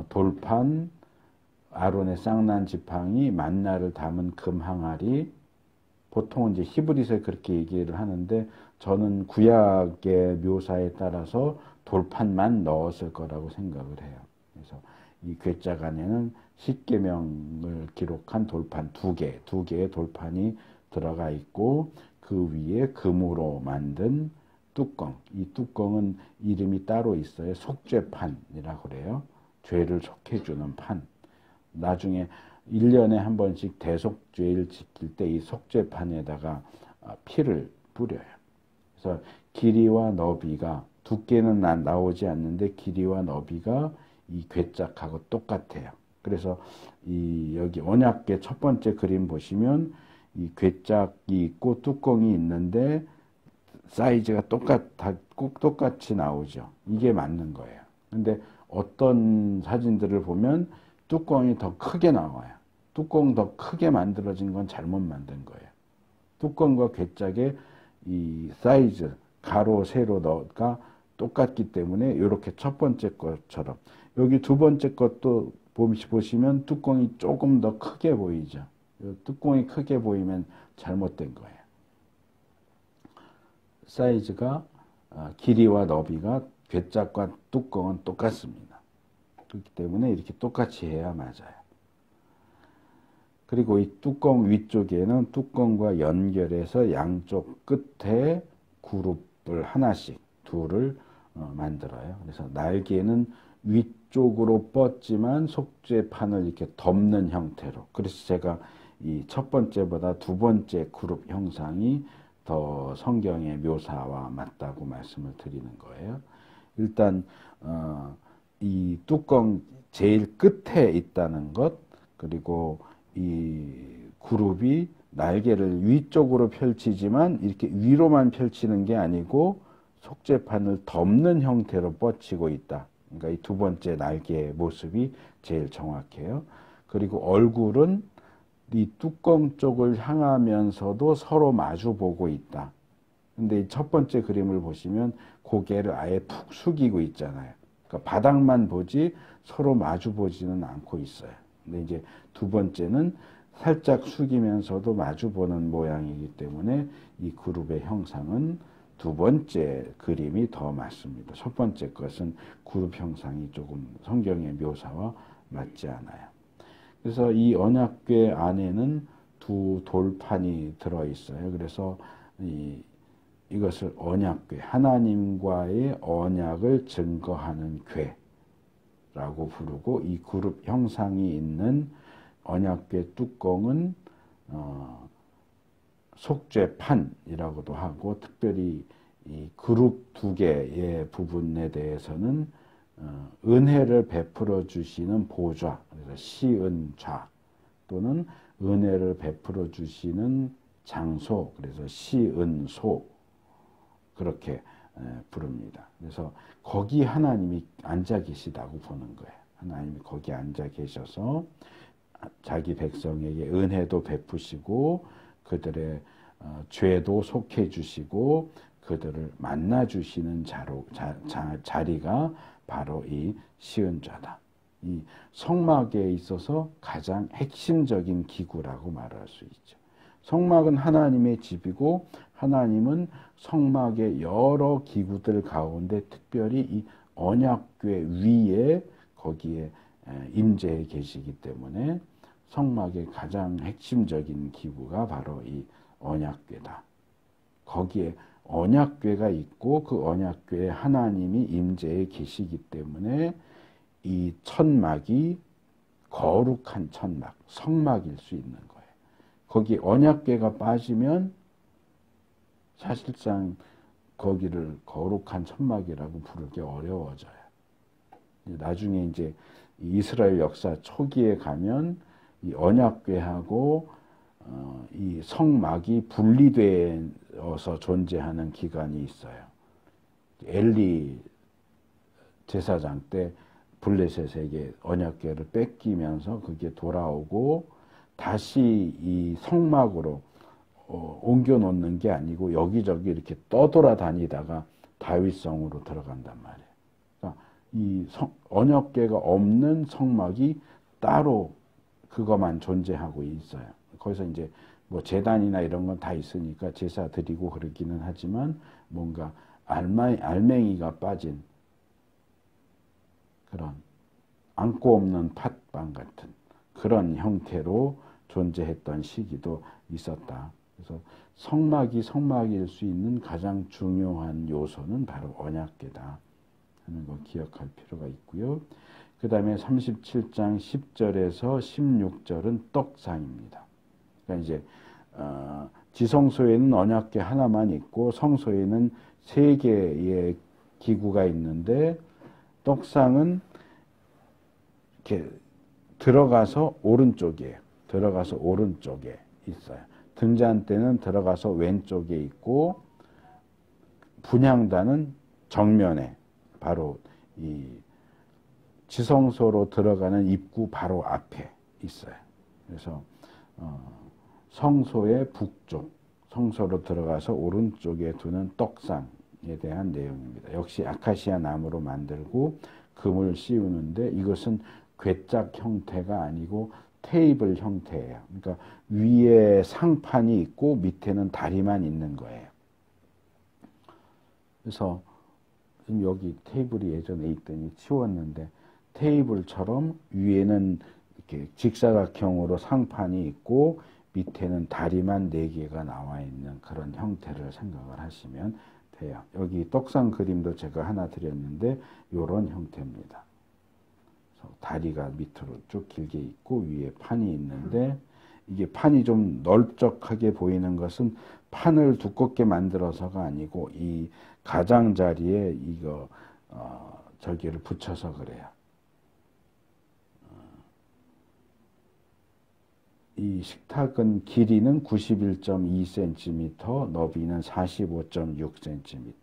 돌판, 아론의 쌍난 지팡이, 만나를 담은 금 항아리, 보통은 이제 히브리서에 그렇게 얘기를 하는데 저는 구약의 묘사에 따라서 돌판만 넣었을 거라고 생각을 해요. 그래서 이 궤짝 안에는 십계명을 기록한 돌판 두 개의 돌판이 들어가 있고 그 위에 금으로 만든 뚜껑, 이 뚜껑은 이름이 따로 있어요. 속죄판이라고 그래요. 죄를 속해주는 판. 나중에 1년에 한 번씩 대속죄를 지킬 때 이 속죄판에다가 피를 뿌려요. 그래서 길이와 너비가, 두께는 나오지 않는데 길이와 너비가 이 궤짝하고 똑같아요. 그래서 여기 언약궤 첫 번째 그림 보시면 이 궤짝이 있고 뚜껑이 있는데 사이즈가 꼭 똑같이 나오죠. 이게 맞는 거예요. 근데 어떤 사진들을 보면 뚜껑이 더 크게 나와요. 뚜껑 더 크게 만들어진 건 잘못 만든 거예요. 뚜껑과 궤짝의 이 사이즈, 가로, 세로가 똑같기 때문에 이렇게 첫 번째 것처럼 여기 두 번째 것도 보시면 뚜껑이 조금 더 크게 보이죠. 뚜껑이 크게 보이면 잘못된 거예요. 사이즈가 길이와 너비가 궤짝과 뚜껑은 똑같습니다. 그렇기 때문에 이렇게 똑같이 해야 맞아요. 그리고 이 뚜껑 위쪽에는 뚜껑과 연결해서 양쪽 끝에 그룹을 하나씩 둘을 만들어요. 그래서 날개는 위쪽으로 뻗지만 속죄판을 이렇게 덮는 형태로. 그래서 제가 이 첫 번째보다 두 번째 그룹 형상이 더 성경의 묘사와 맞다고 말씀을 드리는 거예요. 일단 이 뚜껑 제일 끝에 있다는 것, 그리고 이 그룹이 날개를 위쪽으로 펼치지만 이렇게 위로만 펼치는 게 아니고 속죄판을 덮는 형태로 뻗치고 있다. 그러니까 이 두 번째 날개의 모습이 제일 정확해요. 그리고 얼굴은 이 뚜껑 쪽을 향하면서도 서로 마주 보고 있다. 근데 첫 번째 그림을 보시면 고개를 아예 푹 숙이고 있잖아요. 그러니까 바닥만 보지 서로 마주 보지는 않고 있어요. 근데 이제 두 번째는 살짝 숙이면서도 마주 보는 모양이기 때문에 이 그룹의 형상은 두 번째 그림이 더 맞습니다. 첫 번째 것은 그룹 형상이 조금 성경의 묘사와 맞지 않아요. 그래서 이 언약궤 안에는 두 돌판이 들어있어요. 그래서 이것을 언약궤, 하나님과의 언약을 증거하는 궤라고 부르고, 이 그룹 형상이 있는 언약궤 뚜껑은 속죄판이라고도 하고, 특별히 이 그룹 두 개의 부분에 대해서는 은혜를 베풀어 주시는 보좌, 그래서 시은좌, 또는 은혜를 베풀어 주시는 장소, 그래서 시은소, 그렇게 부릅니다. 그래서 거기 하나님이 앉아 계시다고 보는 거예요. 하나님이 거기 앉아 계셔서 자기 백성에게 은혜도 베푸시고 그들의 죄도 속해 주시고 그들을 만나 주시는 자리가 바로 이 시은좌다. 이 성막에 있어서 가장 핵심적인 기구라고 말할 수 있죠. 성막은 하나님의 집이고, 하나님은 성막의 여러 기구들 가운데 특별히 이 언약궤 위에 거기에 임재해 계시기 때문에 성막의 가장 핵심적인 기구가 바로 이 언약궤다. 거기에 언약궤가 있고 그 언약궤에 하나님이 임재해 계시기 때문에 이 천막이 거룩한 천막, 성막일 수 있는 거예요. 거기 언약궤가 빠지면 사실상 거기를 거룩한 천막이라고 부르기 어려워져요. 나중에 이제 이스라엘 역사 초기에 가면 이 언약궤하고 이 성막이 분리되어서 존재하는 기간이 있어요. 엘리 제사장 때 블레셋에게 언약궤를 뺏기면서 그게 돌아오고 다시 이 성막으로 옮겨 놓는 게 아니고 여기저기 이렇게 떠돌아다니다가 다윗성으로 들어간단 말이에요. 그러니까 이 언약궤가 없는 성막이 따로 그것만 존재하고 있어요. 거기서 이제 뭐 제단이나 이런 건 다 있으니까 제사 드리고 그러기는 하지만 뭔가 알맹이가 빠진 그런 안고 없는 팥빵 같은 그런 형태로 존재했던 시기도 있었다. 그래서 성막이 성막일 수 있는 가장 중요한 요소는 바로 언약궤다 하는 거 기억할 필요가 있고요. 그 다음에 37장 10절에서 16절은 떡상입니다. 그러니까 이제 지성소에는 언약궤 하나만 있고 성소에는 3개의 기구가 있는데 떡상은 이렇게 들어가서 오른쪽에 있어요. 등잔대는 들어가서 왼쪽에 있고 분향단은 정면에 바로 이 지성소로 들어가는 입구 바로 앞에 있어요. 그래서 성소의 북쪽, 성소로 들어가서 오른쪽에 두는 떡상에 대한 내용입니다. 역시 아카시아 나무로 만들고 금을 씌우는데 이것은 궤짝 형태가 아니고 테이블 형태예요. 그러니까 위에 상판이 있고 밑에는 다리만 있는 거예요. 그래서 지금 여기 테이블이 예전에 있더니 치웠는데 테이블처럼 위에는 이렇게 직사각형으로 상판이 있고 밑에는 다리만 4개가 나와 있는 그런 형태를 생각을 하시면 돼요. 여기 떡상 그림도 제가 하나 드렸는데 이런 형태입니다. 다리가 밑으로 쭉 길게 있고 위에 판이 있는데 이게 판이 좀 넓적하게 보이는 것은 판을 두껍게 만들어서가 아니고 이 가장자리에 이거 저기를 붙여서 그래요. 이 식탁은 길이는 91.2cm, 너비는 45.6cm,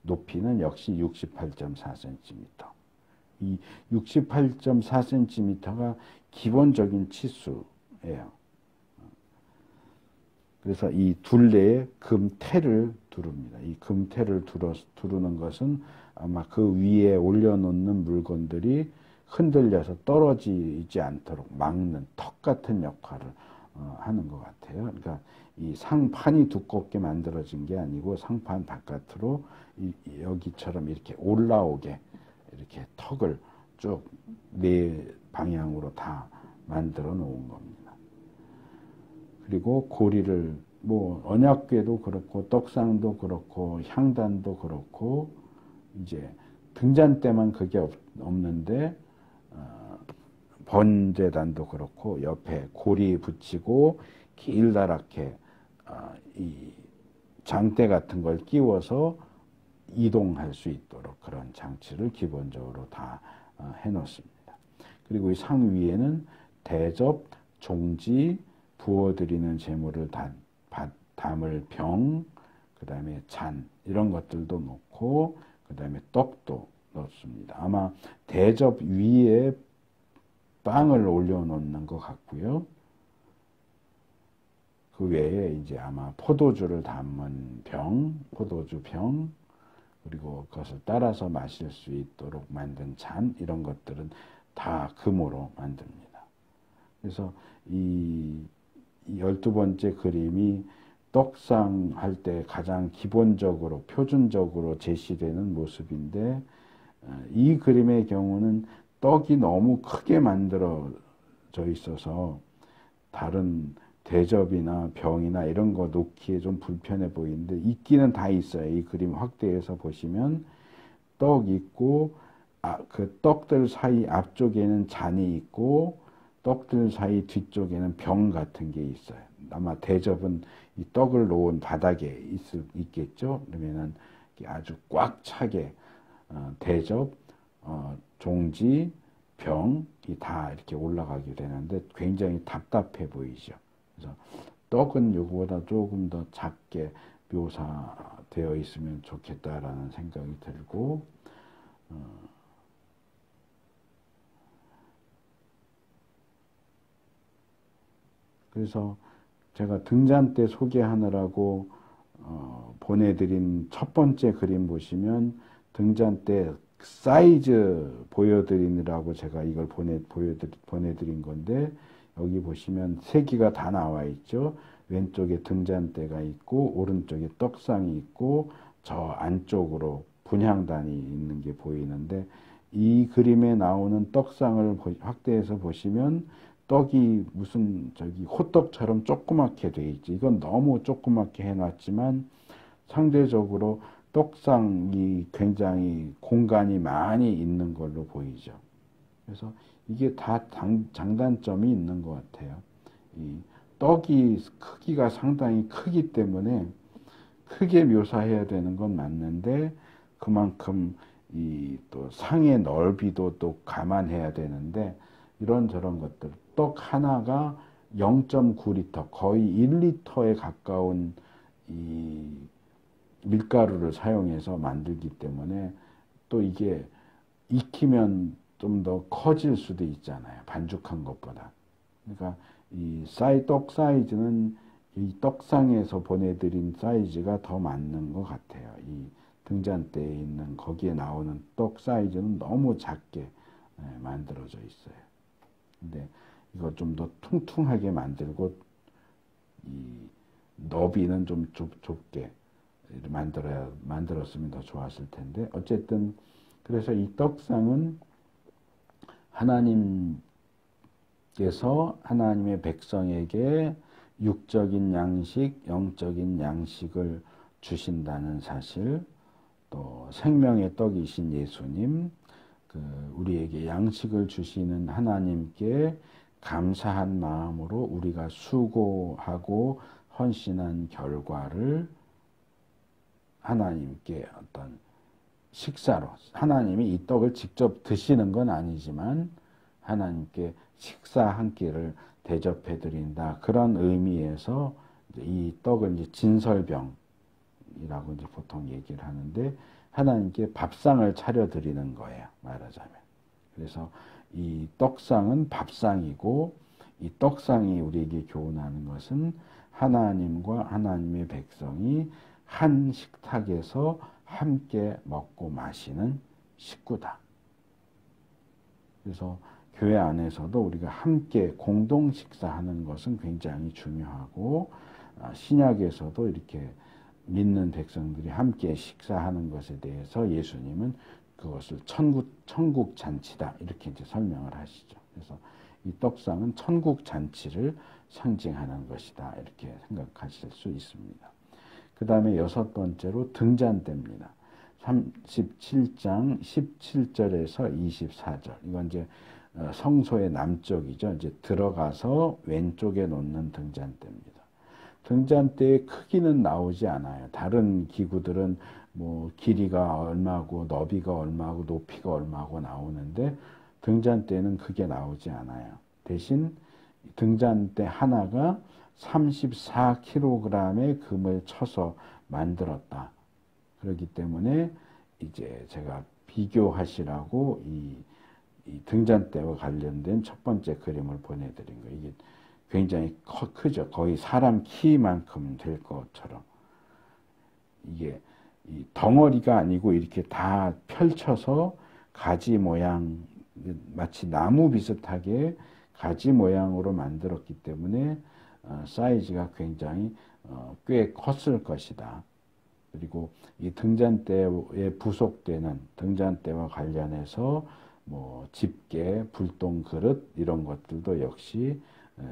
높이는 역시 68.4cm. 이 68.4cm가 기본적인 치수예요. 그래서 이 둘레에 금태를 두릅니다. 이 금태를 두르는 것은 아마 그 위에 올려놓는 물건들이 흔들려서 떨어지지 않도록 막는 턱 같은 역할을 하는 것 같아요. 그러니까 이 상판이 두껍게 만들어진 게 아니고 상판 바깥으로 여기처럼 이렇게 올라오게 이렇게 턱을 쭉 네 방향으로 다 만들어 놓은 겁니다. 그리고 고리를 뭐 언약궤도 그렇고 떡상도 그렇고 향단도 그렇고 이제 등잔 때만 그게 없는데 번제단도 그렇고 옆에 고리 붙이고 길다랗게 이 장대 같은 걸 끼워서 이동할 수 있도록 그런 장치를 기본적으로 다 해놓습니다. 그리고 이 상 위에는 대접, 종지, 부어드리는 제물을 담을 병, 그 다음에 잔 이런 것들도 놓고 그 다음에 떡도 넣습니다. 아마 대접 위에 빵을 올려놓는 것 같고요. 그 외에 이제 아마 포도주를 담은 병, 포도주 병, 그리고 그것을 따라서 마실 수 있도록 만든 잔 이런 것들은 다 금으로 만듭니다. 그래서 이 12번째 그림이 떡상 할 때 가장 기본적으로 표준적으로 제시되는 모습인데 이 그림의 경우는 떡이 너무 크게 만들어져 있어서 다른 대접이나 병이나 이런 거 놓기에 좀 불편해 보이는데 있기는 다 있어요. 이 그림 확대해서 보시면 떡 있고 그 떡들 사이 앞쪽에는 잔이 있고 떡들 사이 뒤쪽에는 병 같은 게 있어요. 아마 대접은 이 떡을 놓은 바닥에 있겠죠. 그러면은 아주 꽉 차게 대접, 종지, 병이 다 이렇게 올라가게 되는데 굉장히 답답해 보이죠. 그래서 떡은 이거보다 조금 더 작게 묘사되어 있으면 좋겠다라는 생각이 들고 그래서 제가 등잔 때 소개하느라고 보내드린 첫 번째 그림 보시면 등잔 때 사이즈 보여드리느라고 제가 이걸 보내드린 건데 여기 보시면 세 개가 다 나와 있죠. 왼쪽에 등잔대가 있고 오른쪽에 떡상이 있고 저 안쪽으로 분향단이 있는 게 보이는데 이 그림에 나오는 떡상을 확대해서 보시면 떡이 무슨 호떡처럼 조그맣게 돼 있지. 이건 너무 조그맣게 해놨지만 상대적으로 떡상이 굉장히 공간이 많이 있는 걸로 보이죠. 그래서 이게 다 장단점이 있는 것 같아요. 이 떡이 크기가 상당히 크기 때문에 크게 묘사해야 되는 건 맞는데 그만큼 이 또 상의 넓이도 또 감안해야 되는데 이런저런 것들 떡 하나가 0.9리터 거의 1리터에 가까운 이 밀가루를 사용해서 만들기 때문에 또 이게 익히면 좀 더 커질 수도 있잖아요. 반죽한 것보다. 그러니까 이 떡 사이즈는 이 떡상에서 보내드린 사이즈가 더 맞는 것 같아요. 이 등잔대에 있는 거기에 나오는 떡 사이즈는 너무 작게 만들어져 있어요. 근데 이거 좀 더 퉁퉁하게 만들고 이 너비는 좀 좁게 만들었으면 더 좋았을 텐데 어쨌든 그래서 이 떡상은 하나님께서 하나님의 백성에게 육적인 양식, 영적인 양식을 주신다는 사실, 또 생명의 떡이신 예수님, 우리에게 양식을 주시는 하나님께 감사한 마음으로 우리가 수고하고 헌신한 결과를 하나님께 어떤 식사로, 하나님이 이 떡을 직접 드시는 건 아니지만 하나님께 식사 한 끼를 대접해 드린다. 그런 의미에서 이 떡을 이제 진설병이라고 이제 보통 얘기를 하는데 하나님께 밥상을 차려 드리는 거예요. 말하자면. 그래서 이 떡상은 밥상이고 이 떡상이 우리에게 교훈하는 것은 하나님과 하나님의 백성이 한 식탁에서 함께 먹고 마시는 식구다. 그래서 교회 안에서도 우리가 함께 공동 식사하는 것은 굉장히 중요하고 신약에서도 이렇게 믿는 백성들이 함께 식사하는 것에 대해서 예수님은 그것을 천국 잔치다 이렇게 이제 설명을 하시죠. 그래서 이 떡상은 천국 잔치를 상징하는 것이다 이렇게 생각하실 수 있습니다. 그 다음에 여섯 번째로 등잔대입니다. 37장 17절에서 24절. 이건 이제 성소의 남쪽이죠. 이제 들어가서 왼쪽에 놓는 등잔대입니다. 등잔대의 크기는 나오지 않아요. 다른 기구들은 뭐 길이가 얼마고 너비가 얼마고 높이가 얼마고 나오는데 등잔대는 그게 나오지 않아요. 대신 등잔대 하나가 34kg의 금을 쳐서 만들었다. 그렇기 때문에 이제 제가 비교하시라고 이 등잔대와 관련된 첫 번째 그림을 보내드린 거예요. 이게 굉장히 크죠. 거의 사람 키만큼 될 것처럼. 이게 이 덩어리가 아니고 이렇게 다 펼쳐서 가지 모양, 마치 나무 비슷하게 가지 모양으로 만들었기 때문에 사이즈가 굉장히 꽤 컸을 것이다. 그리고 이 등잔대에 부속되는 등잔대와 관련해서 뭐 집게, 불똥 그릇 이런 것들도 역시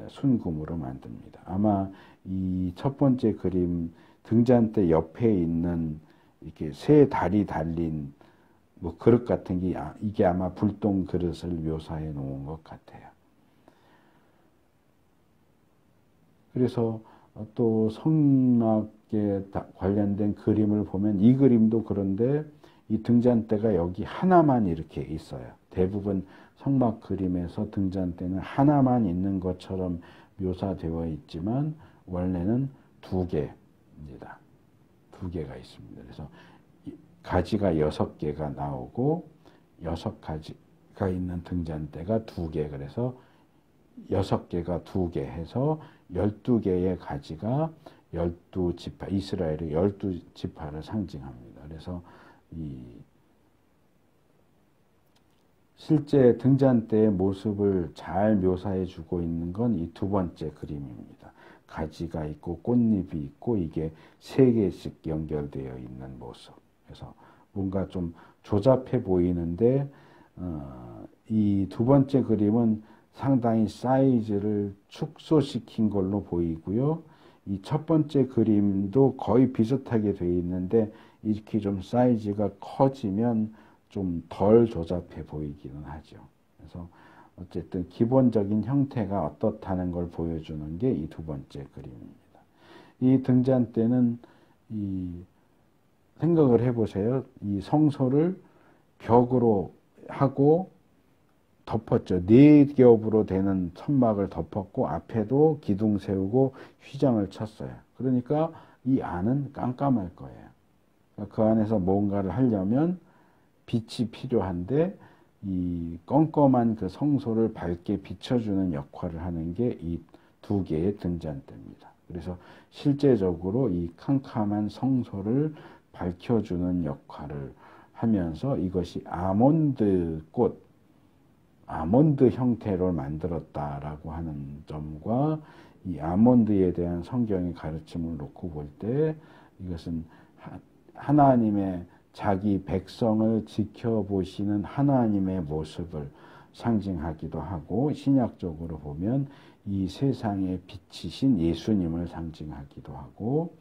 순금으로 만듭니다. 아마 이 첫 번째 그림 등잔대 옆에 있는 이렇게 세 다리 달린 뭐 그릇 같은 게 이게 아마 불똥 그릇을 묘사해 놓은 것 같아요. 그래서 또 성막에 관련된 그림을 보면 이 그림도 그런데 이 등잔대가 여기 하나만 이렇게 있어요. 대부분 성막 그림에서 등잔대는 하나만 있는 것처럼 묘사되어 있지만 원래는 두 개입니다. 두 개가 있습니다. 그래서 가지가 6개가 나오고 6가지가 있는 등잔대가 2개, 그래서 6개가 2개 해서 12개의 가지가 12지파, 이스라엘의 12지파를 상징합니다. 그래서 실제 등잔대의 모습을 잘 묘사해 주고 있는 건 이 두 번째 그림입니다. 가지가 있고 꽃잎이 있고 이게 3개씩 연결되어 있는 모습. 그래서 뭔가 좀 조잡해 보이는데 이 두 번째 그림은 상당히 사이즈를 축소시킨 걸로 보이고요. 이 첫 번째 그림도 거의 비슷하게 되어 있는데 이렇게 좀 사이즈가 커지면 좀 덜 조잡해 보이기는 하죠. 그래서 어쨌든 기본적인 형태가 어떻다는 걸 보여주는 게 이 두 번째 그림입니다. 이 등잔대는 생각을 해보세요. 이 성소를 벽으로 하고 덮었죠. 4겹으로 되는 천막을 덮었고 앞에도 기둥 세우고 휘장을 쳤어요. 그러니까 이 안은 깜깜할 거예요. 그 안에서 뭔가를 하려면 빛이 필요한데 이 껌껌한 그 성소를 밝게 비춰주는 역할을 하는 게 이 2개의 등잔대입니다. 그래서 실제적으로 이 캄캄한 성소를 밝혀주는 역할을 하면서 이것이 아몬드 꽃, 아몬드 형태로 만들었다라고 하는 점과 이 아몬드에 대한 성경의 가르침을 놓고 볼 때 이것은 하나님의 자기 백성을 지켜보시는 하나님의 모습을 상징하기도 하고 신약적으로 보면 이 세상의 빛이신 예수님을 상징하기도 하고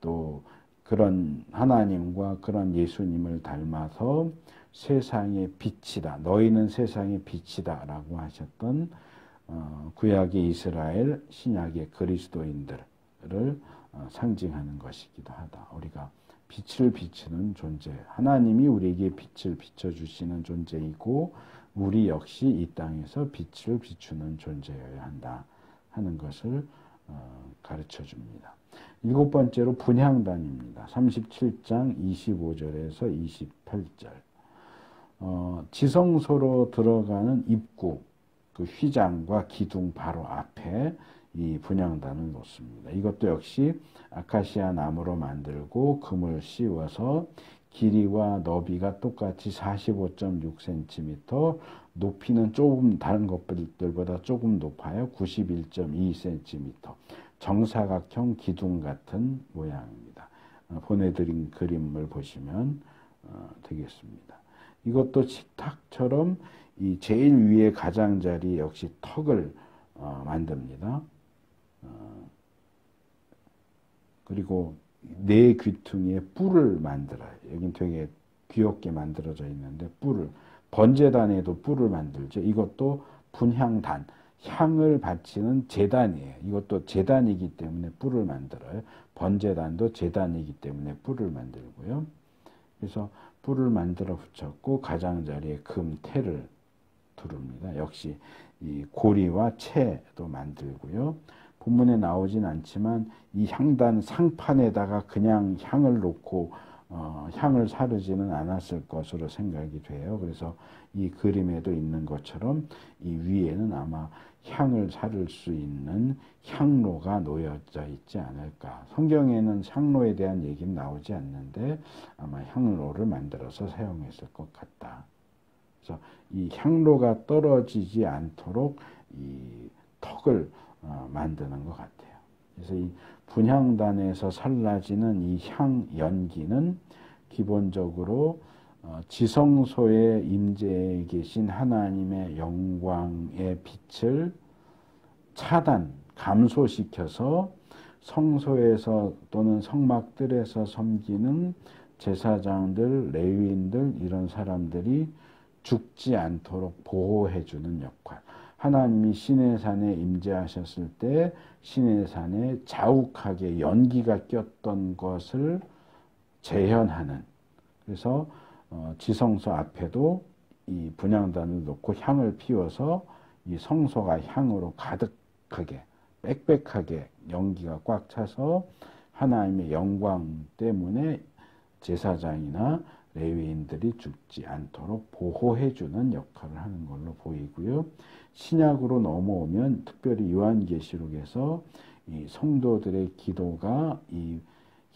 또 그런 하나님과 그런 예수님을 닮아서 세상의 빛이다. 너희는 세상의 빛이다 라고 하셨던 구약의 이스라엘, 신약의 그리스도인들을 상징하는 것이기도 하다. 우리가 빛을 비추는 존재, 하나님이 우리에게 빛을 비춰주시는 존재이고 우리 역시 이 땅에서 빛을 비추는 존재여야 한다 하는 것을 가르쳐 줍니다. 7번째로 분향단입니다. 37장 25절에서 28절. 지성소로 들어가는 입구, 그 휘장과 기둥 바로 앞에 이 분향단을 놓습니다. 이것도 역시 아카시아 나무로 만들고 금을 씌워서 길이와 너비가 똑같이 45.6cm, 높이는 조금 다른 것들보다 조금 높아요. 91.2cm. 정사각형 기둥 같은 모양입니다. 보내드린 그림을 보시면 되겠습니다. 이것도 식탁처럼 이 제일 위에 가장자리 역시 턱을 만듭니다. 그리고 네 귀퉁이에 뿔을 만들어요. 여긴 되게 귀엽게 만들어져 있는데 뿔을, 번제단에도 뿔을 만들죠. 이것도 분향단, 향을 바치는 제단이에요. 이것도 제단이기 때문에 뿔을 만들어요. 번제단도 제단이기 때문에 뿔을 만들고요. 그래서 뿔을 만들어 붙였고 가장자리에 금태를 두릅니다. 역시 이 고리와 채도 만들고요. 본문에 나오진 않지만 이 향단 상판에다가 그냥 향을 놓고 향을 사르지는 않았을 것으로 생각이 돼요. 그래서 이 그림에도 있는 것처럼 이 위에는 아마 향을 사를 수 있는 향로가 놓여져 있지 않을까. 성경에는 향로에 대한 얘기는 나오지 않는데 아마 향로를 만들어서 사용했을 것 같다. 그래서 이 향로가 떨어지지 않도록 이 턱을 만드는 것 같아요. 그래서 이 분향단에서 살라지는 이 향 연기는 기본적으로 지성소에 임재해 계신 하나님의 영광의 빛을 차단, 감소시켜서 성소에서 또는 성막들에서 섬기는 제사장들, 레위인들 이런 사람들이 죽지 않도록 보호해주는 역할. 하나님이 시내산에 임재하셨을 때 시내산에 자욱하게 연기가 꼈던 것을 재현하는, 그래서 지성소 앞에도 이 분향단을 놓고 향을 피워서 이 성소가 향으로 가득하게 빽빽하게 연기가 꽉 차서 하나님의 영광 때문에 제사장이나 레위인들이 죽지 않도록 보호해주는 역할을 하는 걸로 보이고요. 신약으로 넘어오면 특별히 요한계시록에서 이 성도들의 기도가 이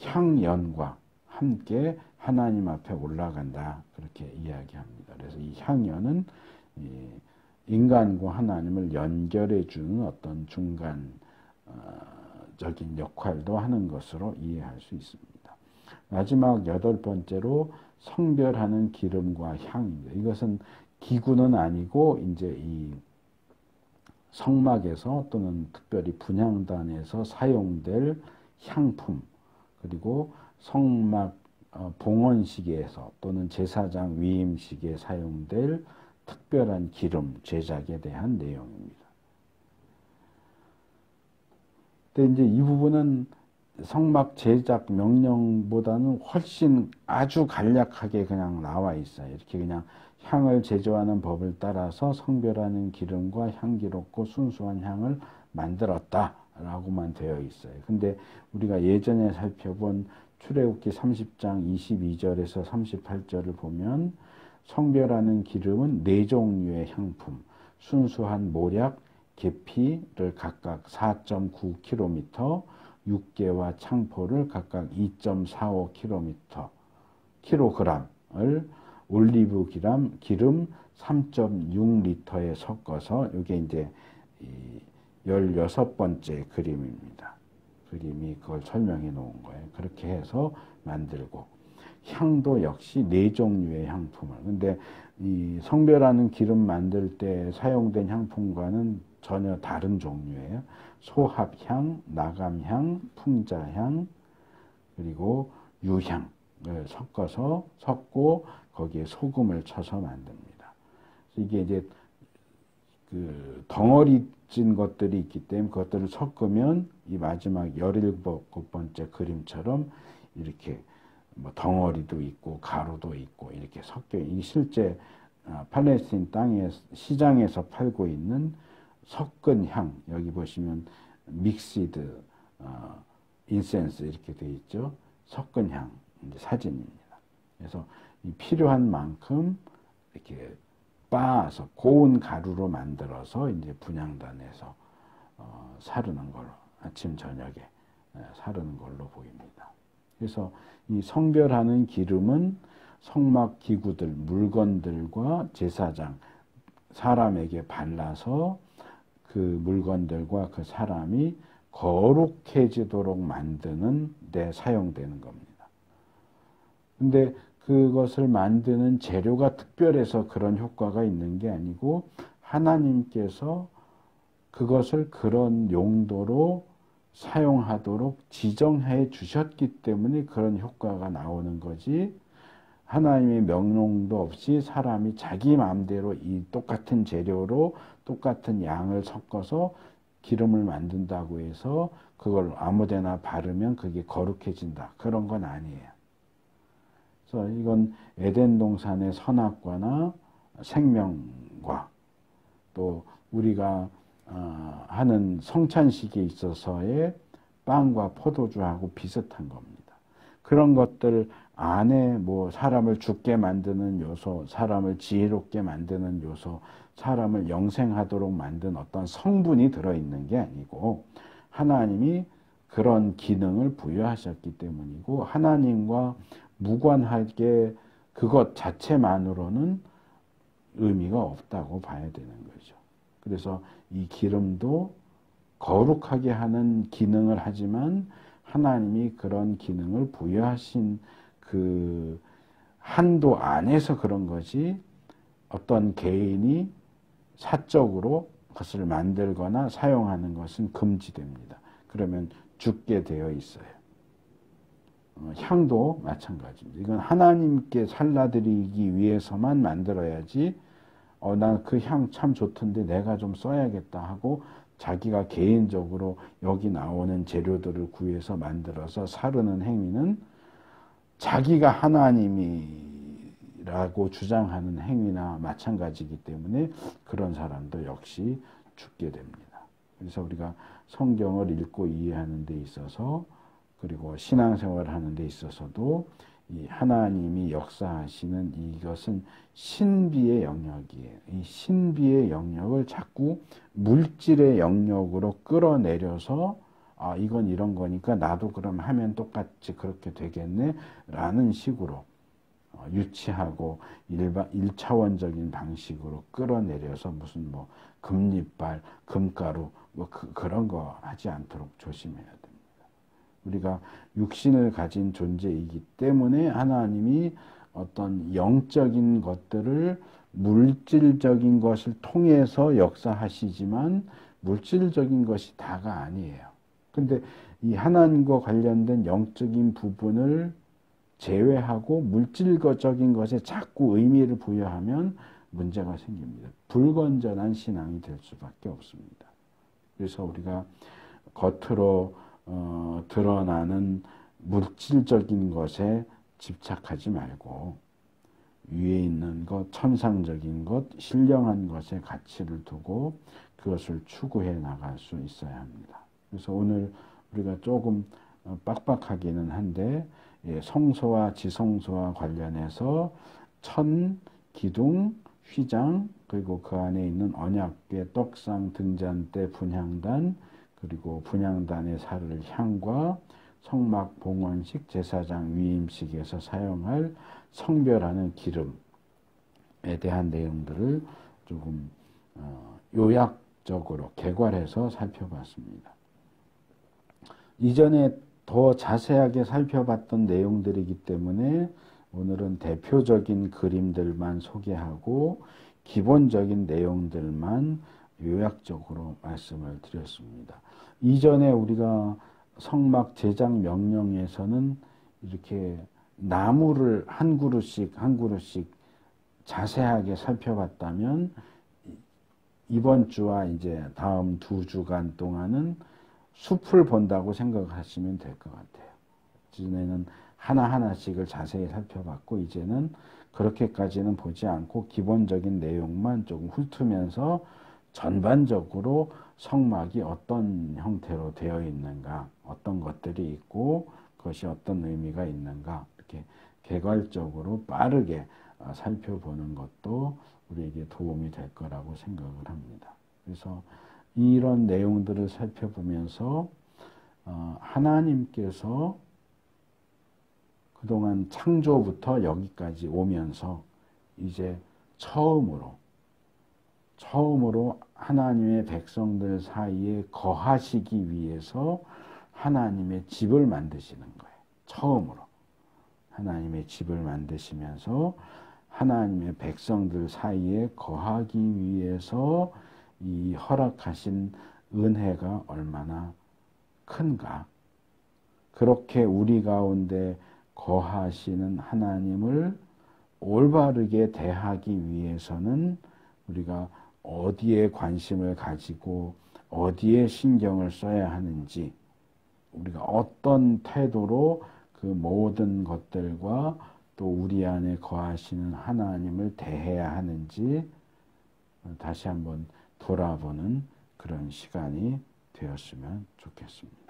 향연과 함께 하나님 앞에 올라간다, 그렇게 이야기합니다. 그래서 이 향연은 인간과 하나님을 연결해 주는 어떤 중간적인 역할도 하는 것으로 이해할 수 있습니다. 마지막 8번째로 성별하는 기름과 향입니다. 이것은 기구는 아니고 이제 이 성막에서 또는 특별히 분향단에서 사용될 향품, 그리고 성막 봉헌식에서 또는 제사장 위임식에 사용될 특별한 기름 제작에 대한 내용입니다. 근데 이제 이 부분은 성막 제작 명령보다는 훨씬 아주 간략하게 그냥 나와 있어요. 이렇게 그냥 향을 제조하는 법을 따라서 성별하는 기름과 향기롭고 순수한 향을 만들었다라고만 되어 있어요. 근데 우리가 예전에 살펴본 출애굽기 30장 22절에서 38절을 보면 성별하는 기름은 4종류의 향품, 순수한 모략, 계피를 각각 4.9km, 육개와 창포를 각각 2.45kg을 올리브 기름 3.6리터에 섞어서, 이게 이제 16번째 그림입니다. 그림이 그걸 설명해 놓은 거예요. 그렇게 해서 만들고, 향도 역시 4종류의 향품을. 근데 이 성별하는 기름 만들 때 사용된 향품과는 전혀 다른 종류예요. 소합향, 나감향, 풍자향, 그리고 유향을 섞고 거기에 소금을 쳐서 만듭니다. 이게 이제 그 덩어리 찐 것들이 있기 때문에 그것들을 섞으면 이 마지막 17번째 그림처럼 이렇게 뭐 덩어리도 있고 가루도 있고 이렇게 섞여, 이 실제 팔레스타인 땅의 시장에서 팔고 있는 섞은 향, 여기 보시면 믹시드 인센스 이렇게 되어 있죠. 섞은 향, 이제 사진입니다. 그래서 이 필요한 만큼 이렇게 빻아서 고운 가루로 만들어서 이제 분향단에서 사르는 걸로 아침 저녁에 사르는 걸로 보입니다. 그래서 이 성별하는 기름은 성막 기구들, 물건들과 제사장, 사람에게 발라서 그 물건들과 그 사람이 거룩해지도록 만드는 데 사용되는 겁니다. 근데 그것을 만드는 재료가 특별해서 그런 효과가 있는 게 아니고 하나님께서 그것을 그런 용도로 사용하도록 지정해 주셨기 때문에 그런 효과가 나오는 거지, 하나님의 명령도 없이 사람이 자기 마음대로 이 똑같은 재료로 똑같은 양을 섞어서 기름을 만든다고 해서 그걸 아무데나 바르면 그게 거룩해진다, 그런 건 아니에요. 그래서 이건 에덴 동산의 선악과나 생명과 또 우리가 하는 성찬식에 있어서의 빵과 포도주하고 비슷한 겁니다. 그런 것들 안에 뭐 사람을 죽게 만드는 요소, 사람을 지혜롭게 만드는 요소, 사람을 영생하도록 만든 어떤 성분이 들어있는 게 아니고 하나님이 그런 기능을 부여하셨기 때문이고, 하나님과 무관하게 그것 자체만으로는 의미가 없다고 봐야 되는 거죠. 그래서 이 기름도 거룩하게 하는 기능을 하지만 하나님이 그런 기능을 부여하신 그 한도 안에서 그런 것이 어떤 개인이 사적으로 그것을 만들거나 사용하는 것은 금지됩니다. 그러면 죽게 되어 있어요. 향도 마찬가지입니다. 이건 하나님께 살라드리기 위해서만 만들어야지 난 그 향 참 좋던데 내가 좀 써야겠다 하고 자기가 개인적으로 여기 나오는 재료들을 구해서 만들어서 사르는 행위는 자기가 하나님이라고 주장하는 행위나 마찬가지이기 때문에 그런 사람도 역시 죽게 됩니다. 그래서 우리가 성경을 읽고 이해하는 데 있어서, 그리고 신앙생활을 하는 데 있어서도 이 하나님이 역사하시는 이것은 신비의 영역이에요. 이 신비의 영역을 자꾸 물질의 영역으로 끌어내려서 이건 이런 거니까 나도 그럼 하면 똑같이 그렇게 되겠네 라는 식으로 유치하고 일차원적인 방식으로 끌어내려서 무슨 뭐 금리빨, 금가루 뭐 그런 거 하지 않도록 조심해야 됩니다. 우리가 육신을 가진 존재이기 때문에 하나님이 어떤 영적인 것들을 물질적인 것을 통해서 역사하시지만 물질적인 것이 다가 아니에요. 근데 이 하나님과 관련된 영적인 부분을 제외하고 물질적인 것에 자꾸 의미를 부여하면 문제가 생깁니다. 불건전한 신앙이 될 수밖에 없습니다. 그래서 우리가 겉으로 드러나는 물질적인 것에 집착하지 말고 위에 있는 것, 천상적인 것, 신령한 것에 가치를 두고 그것을 추구해 나갈 수 있어야 합니다. 그래서 오늘 우리가 조금 빡빡하기는 한데 성소와 지성소와 관련해서 천, 기둥, 휘장, 그리고 그 안에 있는 언약궤, 떡상, 등잔대, 분향단, 그리고 분향단에 사를 향과 성막 봉헌식, 제사장 위임식에서 사용할 성별하는 기름에 대한 내용들을 조금 요약적으로 개괄해서 살펴봤습니다. 이전에 더 자세하게 살펴봤던 내용들이기 때문에 오늘은 대표적인 그림들만 소개하고 기본적인 내용들만 요약적으로 말씀을 드렸습니다. 이전에 우리가 성막 제작 명령에서는 이렇게 나무를 한 그루씩 한 그루씩 자세하게 살펴봤다면 이번 주와 이제 다음 2주간 동안은 숲을 본다고 생각하시면 될 것 같아요. 전에는 하나하나씩을 자세히 살펴봤고 이제는 그렇게까지는 보지 않고 기본적인 내용만 조금 훑으면서 전반적으로 성막이 어떤 형태로 되어 있는가, 어떤 것들이 있고 그것이 어떤 의미가 있는가, 이렇게 개괄적으로 빠르게 살펴보는 것도 우리에게 도움이 될 거라고 생각을 합니다. 그래서 이런 내용들을 살펴보면서 하나님께서 그동안 창조부터 여기까지 오면서 이제 처음으로 하나님의 백성들 사이에 거하시기 위해서 하나님의 집을 만드시는 거예요. 처음으로 하나님의 집을 만드시면서 하나님의 백성들 사이에 거하기 위해서 이 허락하신 은혜가 얼마나 큰가. 그렇게 우리 가운데 거하시는 하나님을 올바르게 대하기 위해서는 우리가 어디에 관심을 가지고 어디에 신경을 써야 하는지, 우리가 어떤 태도로 그 모든 것들과 또 우리 안에 거하시는 하나님을 대해야 하는지 다시 한번 돌아보는 그런 시간이 되었으면 좋겠습니다.